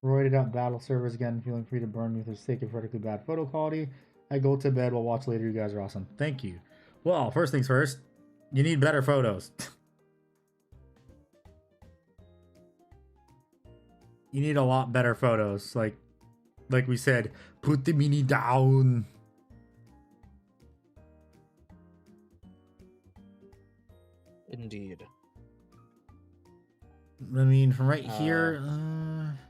roided up battle servers again. Feeling free to burn me for the sake of vertically bad photo quality. I go to bed. We'll watch later. You guys are awesome. Thank you. Well, first things first. You need better photos. You need a lot better photos. Like we said, put the mini down. Indeed. I mean, from right here,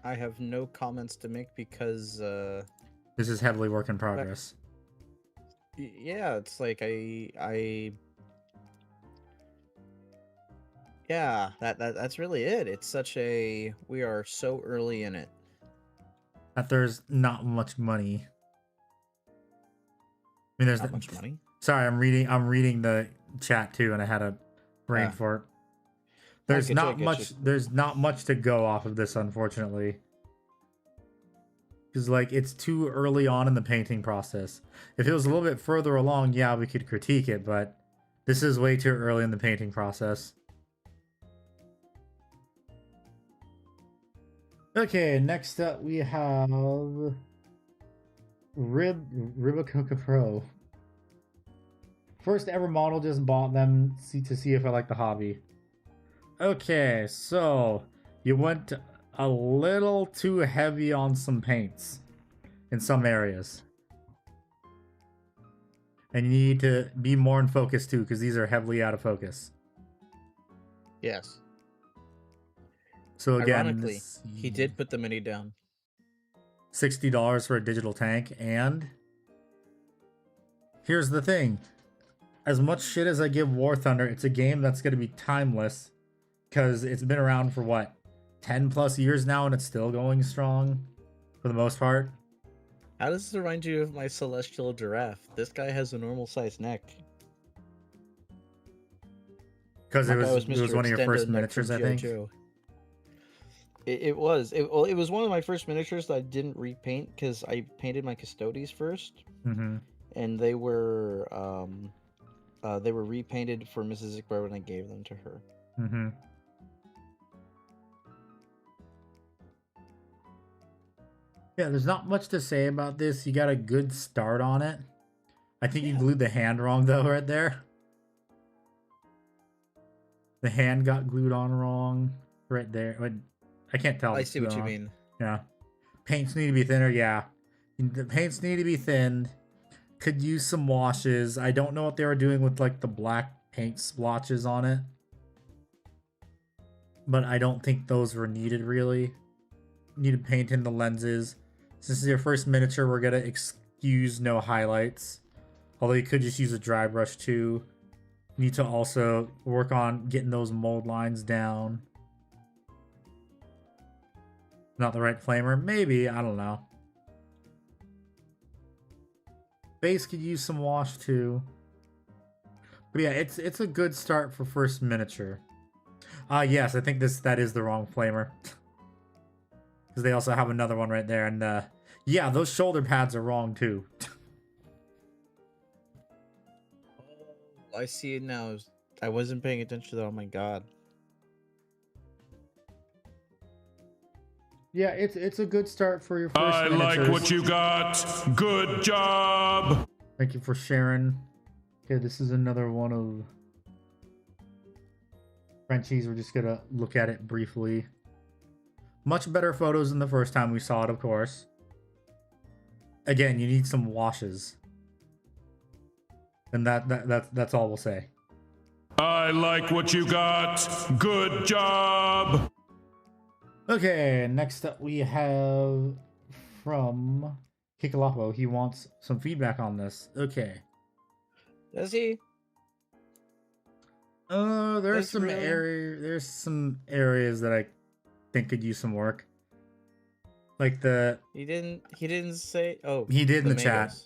I have no comments to make because this is heavily work in progress. Yeah, it's like I Yeah, that's really it. It's such a we are so early in it. That there's not much money. I mean, there's Not much money. Sorry, I'm reading the chat too, and I had a brain Ah. fart. I There's get you, I not get much. you. There's not much to go off of this, unfortunately, because like it's too early on in the painting process. If it was a little bit further along, yeah, we could critique it, but this is way too early in the painting process. Okay, next up we have RibaKokoPro. First ever model, just bought them to see if I like the hobby. Okay, so you went a little too heavy on some paints in some areas. And you need to be more in focus too, because these are heavily out of focus. Yes. So again, Ironically, he did put the mini down. $60 for a digital tank, and here's the thing. As much shit as I give War Thunder, it's a game that's going to be timeless because it's been around for what, 10 plus years now, and it's still going strong for the most part. How does this remind you of my celestial giraffe? This guy has a normal sized neck. Because it My guy was one of your Mr. first Extendo Neck miniatures, from I G.I. think. Joe. It was. It was one of my first miniatures that I didn't repaint because I painted my Custodes first, Mm-hmm. and they were repainted for Mrs. Iqbar when I gave them to her. Mm-hmm. Yeah, there's not much to say about this. You got a good start on it. I think you glued the hand wrong, though, right there. The hand got glued on wrong right there. I can't tell. I see what you mean. Yeah. Paints need to be thinner. Yeah. The paints need to be thinned. Could use some washes. I don't know what they were doing with like the black paint splotches on it. But I don't think those were needed really. Need to paint in the lenses. Since this is your first miniature, we're gonna excuse no highlights. Although you could just use a dry brush too. Need to also work on getting those mold lines down. Not the right flamer? Maybe, I don't know. Base could use some wash too. But yeah, it's a good start for first miniature. Yes, I think that is the wrong flamer. Because they also have another one right there, and yeah, those shoulder pads are wrong too. I see it now. I wasn't paying attention to that. Oh my god. Yeah, it's a good start for your first I miniatures. like what you got. Good job. Thank you for sharing. Okay, this is another one of Frenchie's. We're just gonna look at it briefly. Much better photos than the first time we saw it, of course. Again, you need some washes. And that's all we'll say. I like what you got. Good job. Okay, next up we have from Kikalapo. He wants some feedback on this. Okay. Does he? There's some areas that I think could use some work. Like the He didn't say. Oh, he did in the chat. Magos.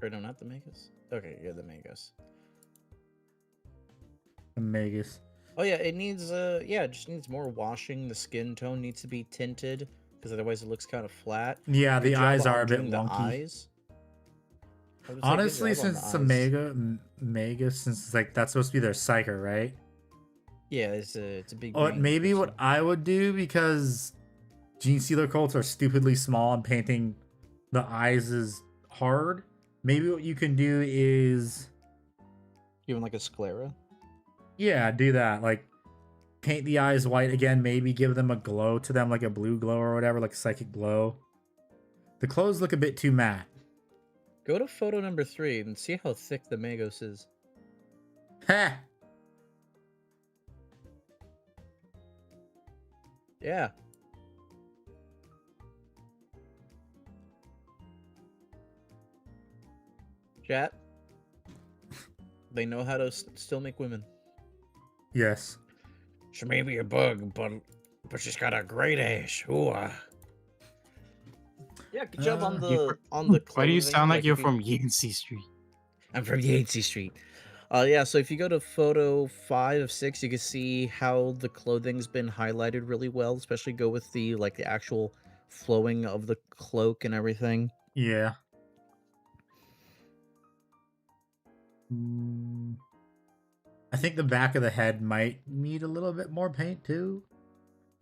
Or no, not the Magos. Okay, yeah, the Magos. The Magus. Oh yeah, it needs it just needs more washing. The skin tone needs to be tinted because otherwise it looks kind of flat. Yeah, Good the job eyes on are a bit doing the wonky. eyes. I would say good Honestly, job on since the it's eyes. a Mega, since it's like that's supposed to be their psyker, right? Yeah, it's a big. Oh, green maybe crystal. what I would do, because Gene Stealer Colts are stupidly small and painting the eyes is hard. Maybe what you can do is, Even like a sclera. yeah, do that. Like paint the eyes white again. Maybe give them a glow to them, like a blue glow or whatever, like a psychic glow. The clothes look a bit too matte. Go to photo number 3 and see how thick the Magos is. Ha! Yeah. Chat. They know how to still make women. Yes. She may be a bug, but she's got a great ass. Ooh, Yeah, good job on the Why clothing. do you sound like you're if you- from Yancey Street? I'm from Yancey Street. Yeah, so if you go to photo 5 of 6, you can see how the clothing's been highlighted really well, especially go with the the actual flowing of the cloak and everything. Yeah. Mm, I think the back of the head might need a little bit more paint too.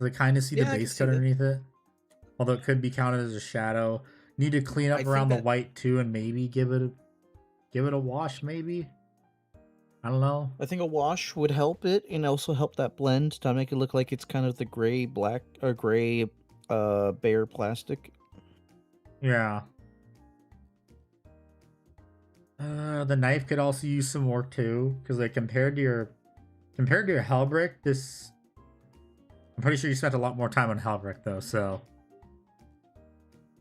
I kind of see the Yeah, I can base see cut that. underneath it. Although it could be counted as a shadow. Need to clean I up think around the that- white too and maybe give it a wash maybe. I don't know. I think a wash would help it and also help that blend to make it look like it's kind of the gray black or gray bare plastic. Yeah. The knife could also use some work too, because like compared to your Hellbrick, this I'm pretty sure you spent a lot more time on Hellbrick though, so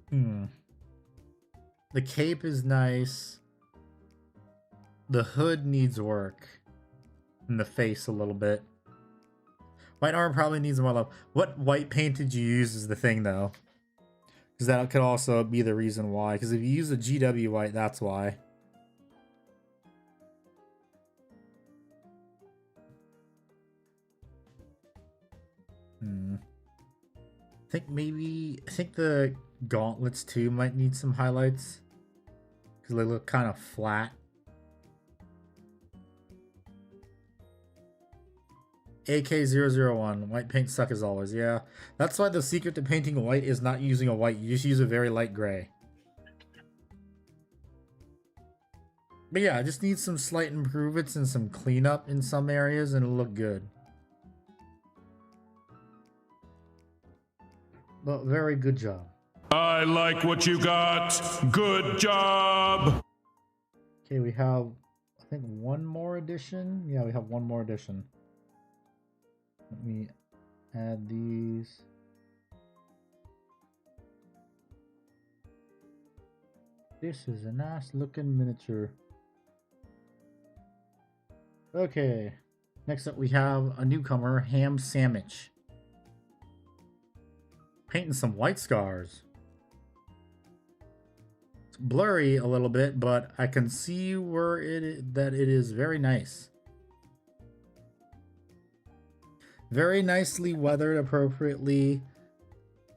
the cape is nice. The hood needs work. And the face a little bit. White armor probably needs more love. What white paint did you use is the thing though. Because that could also be the reason why. Because if you use a GW white, that's why. I think the gauntlets too might need some highlights. Because they look kind of flat. AK001, white paint suck as always. Yeah, that's why the secret to painting white is not using a white. You just use a very light gray. But yeah, I just need some slight improvements and some cleanup in some areas and it'll look good. But very good job. I like what you got. Good job. Okay, we have, I think, one more edition. Yeah, we have one more edition. Let me add these. This is a nice looking miniature. Okay, next up we have a newcomer, Ham Sandwich. Painting some white scars. It's blurry a little bit, but I can see where that it is very nice. Very nicely weathered appropriately.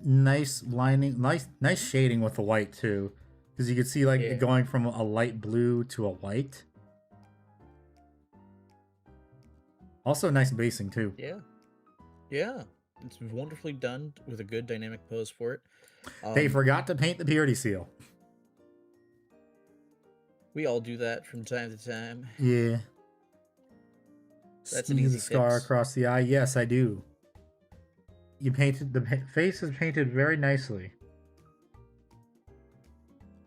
Nice lining, nice shading with the white too. Because you can see like it going from a light blue to a white. Also nice basing too. Yeah. Yeah. It's wonderfully done with a good dynamic pose for it. They forgot to paint the purity seal. We all do that from time to time. Yeah. That's an easy scar fix. across the eye. Yes, I do. You painted the face is painted very nicely.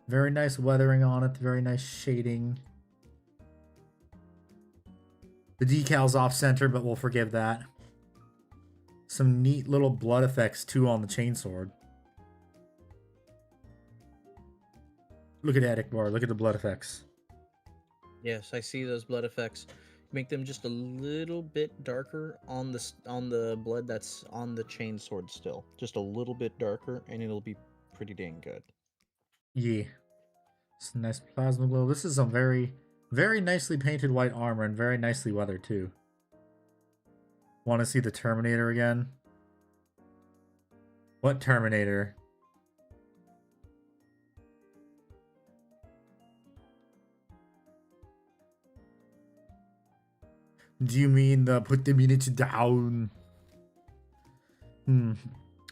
Very nice weathering on it. Very nice shading. The decal's off center, but we'll forgive that. Some neat little blood effects too on the chainsword. Look at Yapping. Look at the blood effects. Yes, I see those blood effects. Make them just a little bit darker on the blood that's on the chainsword still. Just a little bit darker, and it'll be pretty dang good. Yeah. It's a nice plasma glow. This is a very, very nicely painted white armor and very nicely weathered too. Want to see the Terminator again? What Terminator? Do you mean the put the minute down?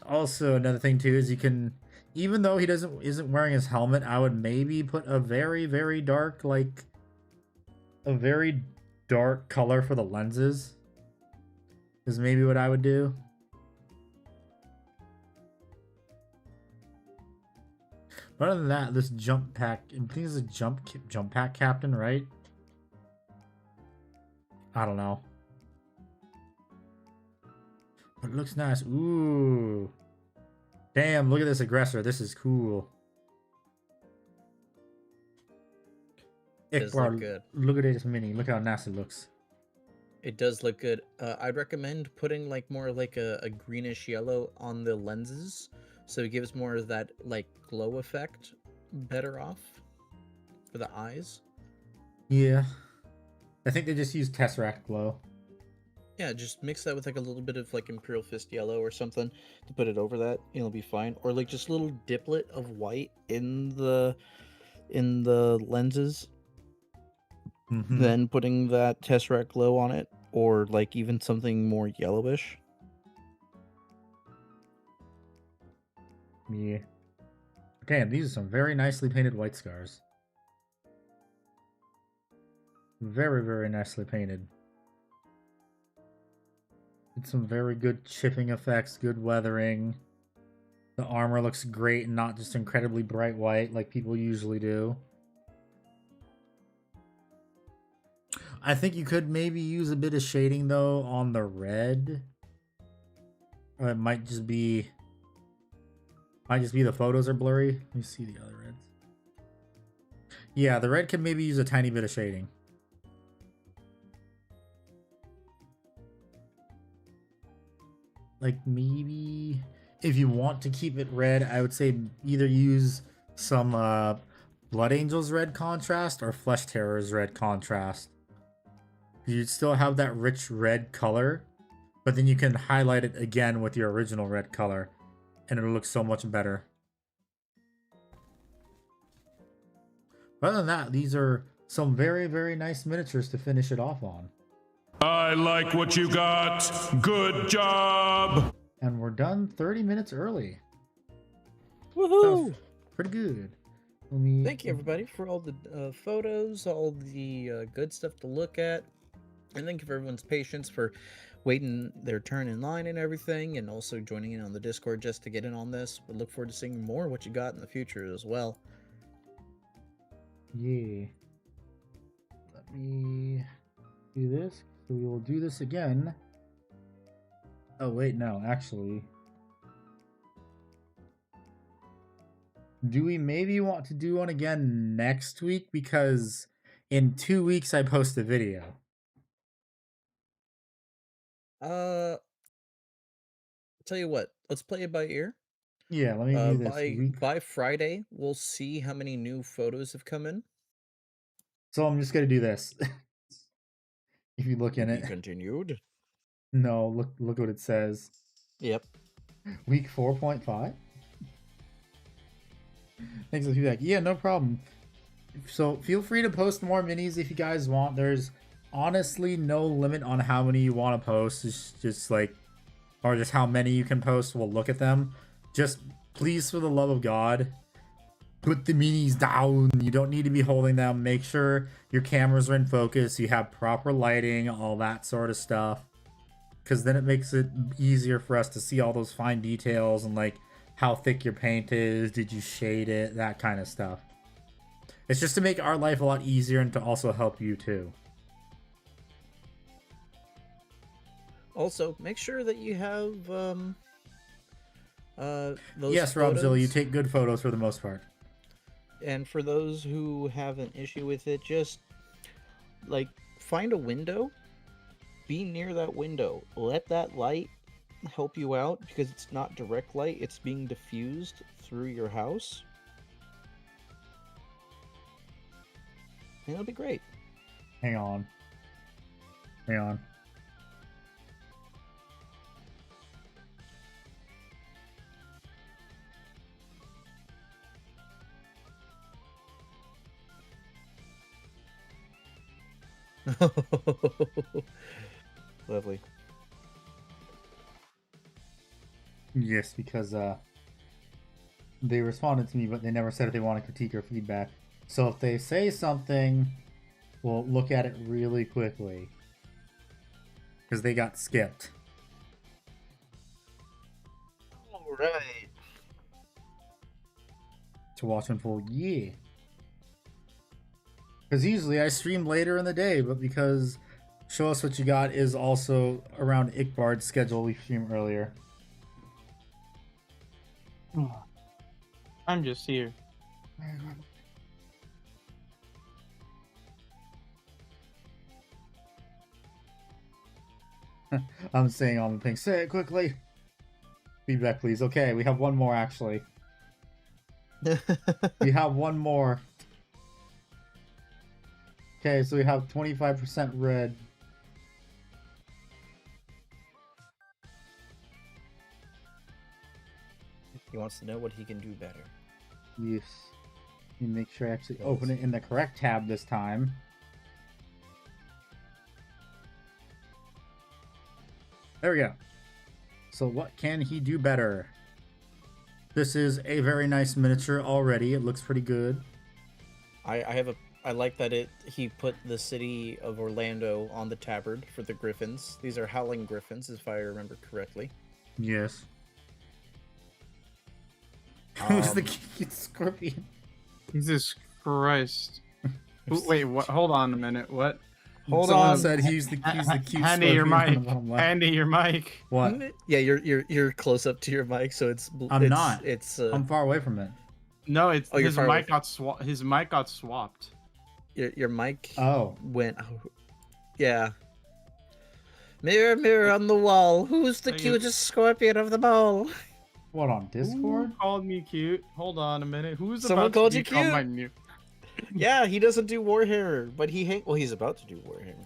Also, another thing too is you can, even though he isn't wearing his helmet, I would maybe put a very, very dark, like a very dark color for the lenses. Is maybe what I would do. But other than that, this jump pack, I think this is a jump pack captain, right? I don't know. But it looks nice. Ooh. Damn, look at this aggressor. This is cool. Does look good. Look at this mini. Look how nice it looks. It does look good. I'd recommend putting like more like a greenish yellow on the lenses, so it gives more of that like glow effect. Better off for the eyes. Yeah. I think they just use Tesseract Glow. Yeah, just mix that with like a little bit of like Imperial Fist yellow or something to put it over that. It'll be fine. Or like just a little diplet of white in the lenses, then putting that Tesseract Glow on it, or like even something more yellowish. Yeah. Damn, these are some very nicely painted white scars. Very, very nicely painted. It's some very good chipping effects, good weathering. The armor looks great and not just incredibly bright white like people usually do. I think you could maybe use a bit of shading though on the red. Or it might just be the photos are blurry. Let me see the other reds. Yeah, the red could maybe use a tiny bit of shading. Like maybe if you want to keep it red, I would say either use some Blood Angels red contrast or Flesh Terrors red contrast. You'd still have that rich red color, but then you can highlight it again with your original red color, and it'll look so much better. But other than that, these are some very, very nice miniatures to finish it off on. I like what you got. Good job. And we're done 30 minutes early. Woohoo! That's pretty good. Thank you everybody for all the photos, all the good stuff to look at, and thank you for everyone's patience for waiting their turn in line and everything, and also joining in on the Discord just to get in on this. We look forward to seeing more what you got in the future as well. Yeah. Let me do this. So we will do this again. Oh wait, no, actually. Do we maybe want to do one again next week? Because in 2 weeks I post a video. Tell you what, let's play it by ear. Yeah, let me do this. By Friday, we'll see how many new photos have come in. So I'm just gonna do this. If you look in Be it. continued. No, look what it says. Yep. Week 4.5. Thanks for the feedback. Yeah, no problem. So feel free to post more minis if you guys want. There's honestly no limit on how many you want to post. It's just like, or just how many you can post. We'll look at them. Just please, for the love of God, put the minis down. You don't need to be holding them. Make sure your cameras are in focus. You have proper lighting, all that sort of stuff. Because then it makes it easier for us to see all those fine details and like how thick your paint is. Did you shade it? That kind of stuff. It's just to make our life a lot easier and to also help you too. Also, make sure that you have those yes, photos. Robzilla, you take good photos for the most part. And for those who have an issue with it, just like find a window, be near that window, let that light help you out, because it's not direct light, it's being diffused through your house, and it'll be great. Hang on. Lovely. Yes, because they responded to me, but they never said if they want to critique or feedback. So if they say something, we'll look at it really quickly. Because they got skipped. Alright. To watch unfold, yeah. Because usually I stream later in the day, but because Show Us What You Got is also around Ikbard's schedule, we stream earlier. I'm just here. I'm saying all the things. Say it quickly. Feedback, please. Okay, we have one more, actually. We have one more. Okay, so we have 25% red. He wants to know what he can do better. Yes. Let me make sure I actually open it in the correct tab this time. There we go. So what can he do better? This is a very nice miniature already. It looks pretty good. I like that he put the city of Orlando on the tabard for the griffins. These are howling griffins, if I remember correctly. Yes. Who's the cute scorpion? Jesus Christ. Wait, what? Hold on a minute. What? Hold Someone on. said he's the cute Handy your scorpion mic. on the bottom left. Handy your mic. What? Yeah, you're close up to your mic, so it's. I'm not. It's. I'm far away from it. No, it's Oh, you're his far away. mic got his mic got swapped. Your mic. Oh. Went. Oh, yeah. Mirror, mirror on the wall. Who's the Thank you. cutest scorpion of them all? What, on Discord? Who called me cute? Hold on a minute. Who's Someone about called to you become cute? my new? Yeah, he doesn't do Warhammer, but he's about to do Warhammer.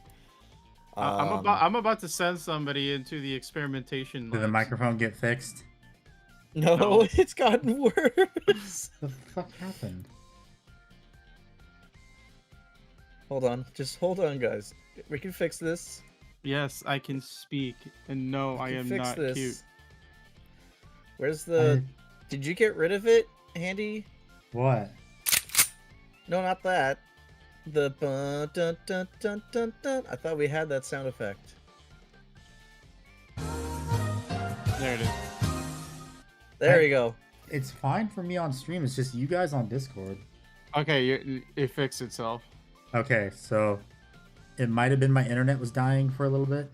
I'm about to send somebody into the experimentation. Did the labs. microphone get fixed? No, No. it's gotten worse. The fuck happened? Hold on, just hold on, guys. We can fix this. Yes, I can speak, and no, We I can am fix not this. cute. Where's the? Did you get rid of it, Handy? What? No, not that. The dun dun dun dun dun dun. I thought we had that sound effect. There it is. There we go. It's fine for me on stream. It's just you guys on Discord. Okay, it fixed itself. Okay, so it might have been my internet was dying for a little bit.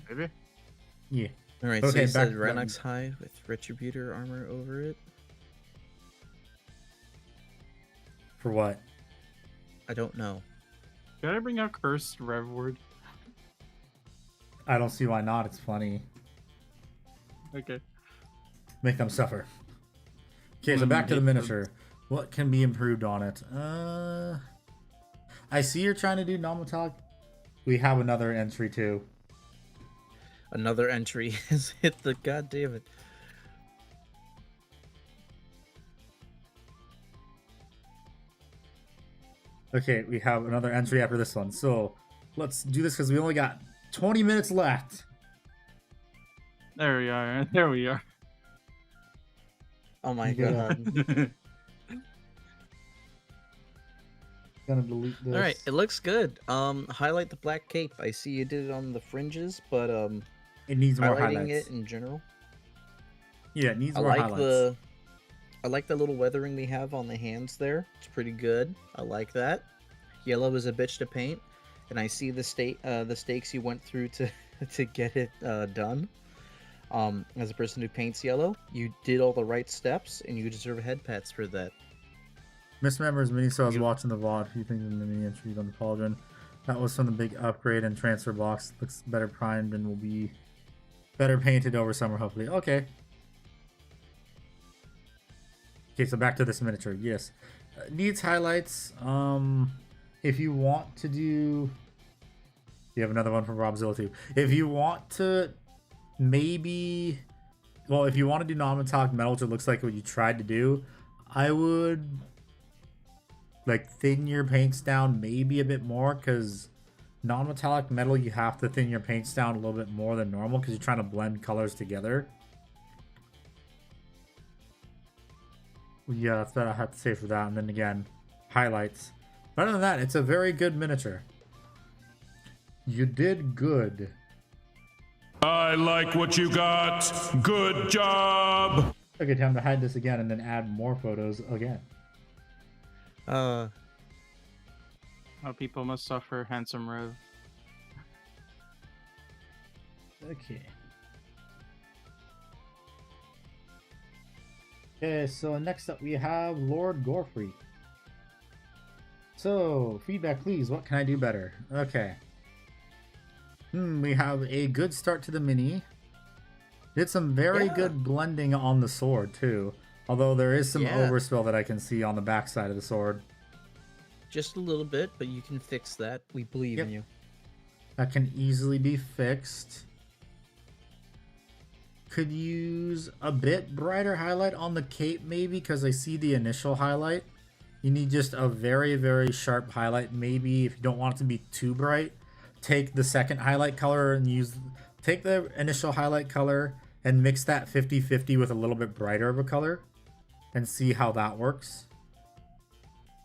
Maybe. Yeah. All right, so Okay, you back said to Renox High with Retributor armor over it. For what? I don't know. Did I bring out cursed rev word? I don't see why not. It's funny. Okay. Make them suffer. Okay, so back to the miniature. What can be improved on it? I see you're trying to do non-metallic. We have another entry too. Another entry has hit the goddamn it. Okay, we have another entry after this one. So let's do this because we only got 20 minutes left. There we are. There we are. Oh my Yeah. god. Gonna delete this. All right, it looks good. Highlight the black cape. I see you did it on the fringes, but It needs more highlighting highlights. it in general. Yeah, it needs I more like highlights. I like the little weathering we have on the hands there. It's pretty good. I like that. Yellow is a bitch to paint, and I see the stakes you went through to to get it done. As a person who paints yellow, you did all the right steps, and you deserve head pats for that. Misremembers mini, so I was watching the VOD. Few things in the mini entries on the pauldron. That was from the big upgrade and transfer box. Looks better primed and will be better painted over summer, hopefully. Okay. Okay, so back to this miniature. Yes. Needs highlights. If you want to do... You have another one from Robzilla too. If you want to maybe... Well, if you want to do non-metallic metal, which it looks like what you tried to do, I would... like thin your paints down maybe a bit more, because non-metallic metal you have to thin your paints down a little bit more than normal because you're trying to blend colors together. Yeah, that's what I have to say for that. And then again, highlights. But other than that, it's a very good miniature. You did good. I like what you got. Good job. Okay, time to hide this again and then add more photos again. How people must suffer, handsome Rev. Okay. Okay, so next up we have Lordgorefreak. So, feedback please, what can I do better? Okay. We have a good start to the mini. Did some very good blending on the sword too. Although there is some overspill that I can see on the backside of the sword. Just a little bit, but you can fix that. We believe in you. That can easily be fixed. Could use a bit brighter highlight on the cape maybe, because I see the initial highlight. You need just a very, very sharp highlight. Maybe if you don't want it to be too bright, take the second highlight color and take the initial highlight color and mix that 50-50 with a little bit brighter of a color and see how that works.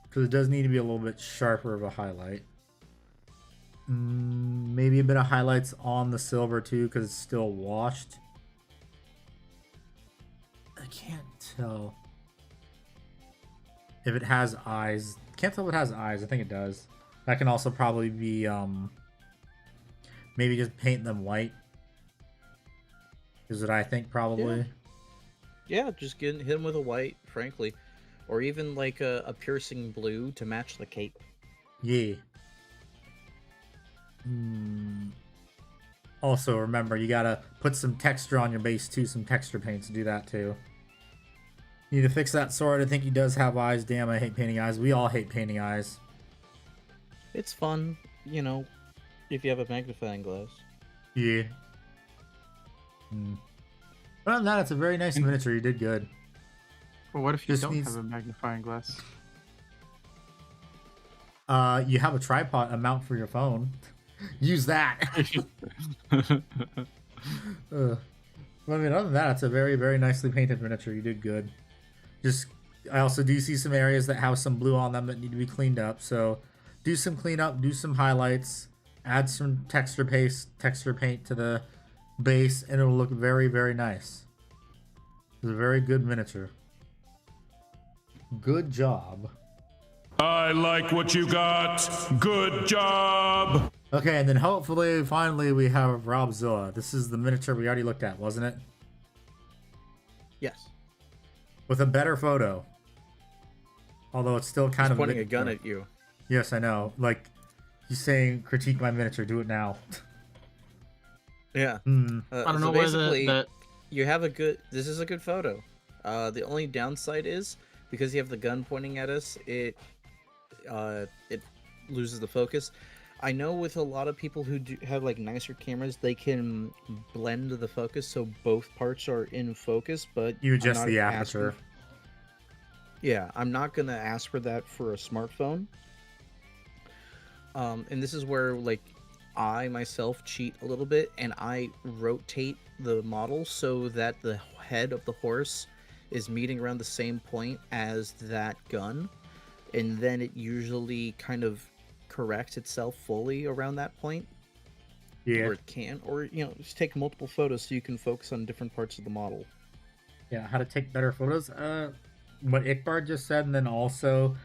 Because it does need to be a little bit sharper of a highlight. Maybe a bit of highlights on the silver too, because it's still washed. I can't tell if it has eyes. Can't tell if it has eyes. I think it does. That can also probably be maybe just paint them white. Is what I think probably. Yeah, just hit them with a white, frankly, or even like a piercing blue to match the cape. Yeah. Also, remember, you gotta put some texture on your base too, some texture paints to do that too. Need to fix that sword. I think he does have eyes. Damn, I hate painting eyes. We all hate painting eyes. It's fun, you know, if you have a magnifying glass. Yeah. Other than that, it's a very nice miniature. You did good. Well, what if you don't have a magnifying glass? You have a tripod, a mount for your phone. Use that. Well, I mean, other than that, it's a very, very nicely painted miniature. You did good. I also do see some areas that have some blue on them that need to be cleaned up. So do some cleanup, do some highlights, add some texture paint to the base, and it'll look very, very nice. It's a very good miniature. Good job. I like what you got. Good job. Okay, and then hopefully, finally, we have Robzilla. This is the miniature we already looked at, wasn't it? Yes. With a better photo. Although it's still kind of pointing a gun at you. Yes, I know. Like, he's saying, critique my miniature, do it now. Yeah. I don't know where you have this is a good photo. The only downside is, because you have the gun pointing at us, it loses the focus. I know with a lot of people who have like nicer cameras, they can blend the focus so both parts are in focus, but you adjust the aperture. Yeah, I'm not gonna ask for that for a smartphone. And this is where like I myself cheat a little bit, and I rotate the model so that the head of the horse is meeting around the same point as that gun, and then it usually kind of corrects itself fully around that point. Yeah. Or it can, or you know, just take multiple photos so you can focus on different parts of the model. Yeah, how to take better photos. What Ikbar just said, and then also,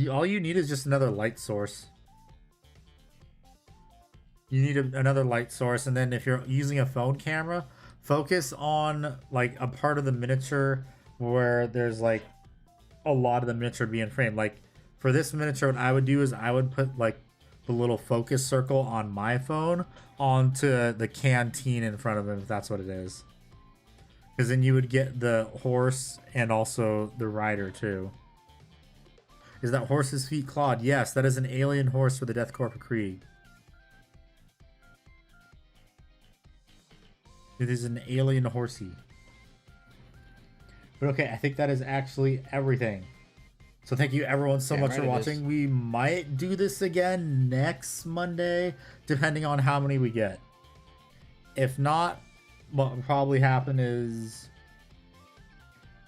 all you need is just another light source. You need another light source, and then if you're using a phone camera, focus on like a part of the miniature where there's like a lot of the miniature being framed. Like for this miniature, what I would do is I would put like the little focus circle on my phone onto the canteen in front of him, if that's what it is. Because then you would get the horse and also the rider too. Is that horse's feet clawed? Yes, that is an alien horse for the Death Corps of Krieg. It is an alien horsey. But okay, I think that is actually everything. So thank you everyone so much for watching. We might do this again next Monday, depending on how many we get. If not, what will probably happen is,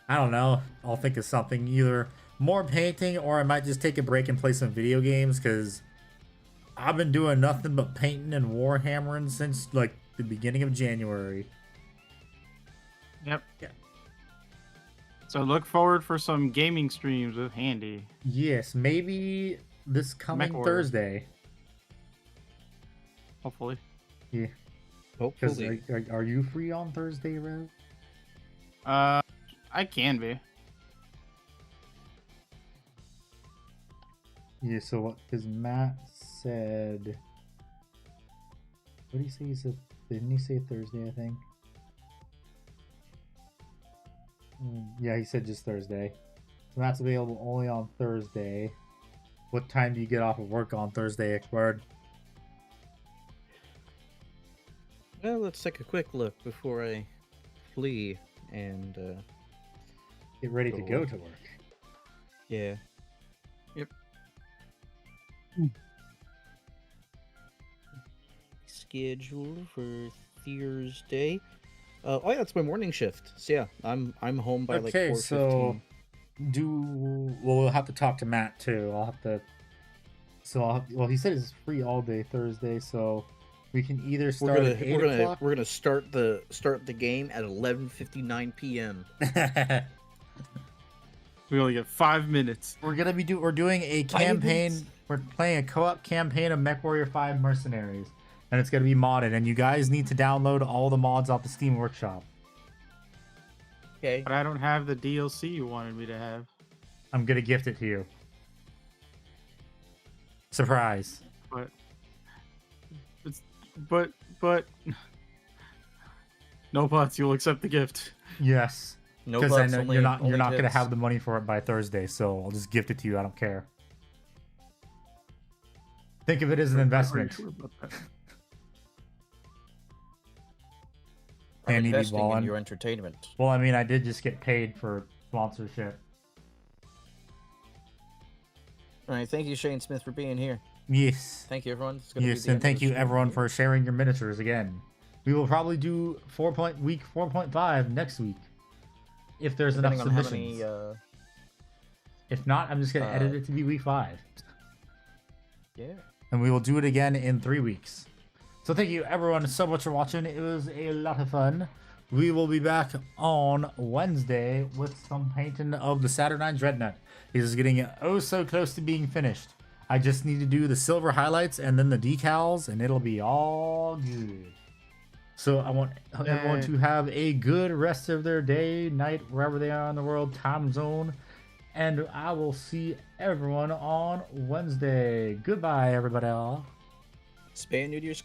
I don't know, I'll think of something. Either more painting, or I might just take a break and play some video games, because I've been doing nothing but painting and Warhammering since like the beginning of January. Yep. Yeah. So look forward for some gaming streams with Handy. Yes, maybe this coming Thursday. Hopefully. Yeah. Hopefully. Are you free on Thursday, Rev? I can be. Yeah, so what, because Matt said What did he say? He said, didn't he say Thursday, I think? Yeah, he said just Thursday. So that's available only on Thursday. What time do you get off of work on Thursday, Ekbard? Well, let's take a quick look before I flee and Get ready to go to work. yeah. Yep. Schedule for Thursday. Oh yeah, it's my morning shift. So yeah, I'm home by like 4:15. So we'll have to talk to Matt too. Well, he said it's free all day Thursday, so we can either start at 8 o'clock. We're gonna start the game at 11:59 p.m. We only get 5 minutes. We're doing a 5 campaign. minutes? We're playing a co-op campaign of MechWarrior 5 Mercenaries, and it's gonna be modded. And you guys need to download all the mods off the Steam Workshop. Okay. But I don't have the DLC you wanted me to have. I'm gonna gift it to you. Surprise. But no buts. You'll accept the gift. Yes. No Because I buts, know only- you're not only gonna tits. have the money for it by Thursday, so I'll just gift it to you. I don't care. Think of it as an investment. Sure about that? I'm Andy be investing in ballin'. your entertainment. Well, I mean, I did just get paid for sponsorship. All right, thank you, Shane Smith, for being here. Yes. Thank you, everyone. It's gonna Yes, be the and end thank of you the stream. everyone for sharing your miniatures again. We will probably do week 4.5 next week. If there's Depending enough on how submissions. many, If not, I'm just gonna edit it to be week 5. yeah. And we will do it again in 3 weeks. So thank you everyone so much for watching. It was a lot of fun. We will be back on Wednesday with some painting of the Saturnine Dreadnought. It is getting oh so close to being finished. I just need to do the silver highlights and then the decals, and it'll be all good. So I want everyone to have a good rest of their day, night, wherever they are in the world, time zone. And I will see everyone on Wednesday. Goodbye, everybody. Spay and neuter your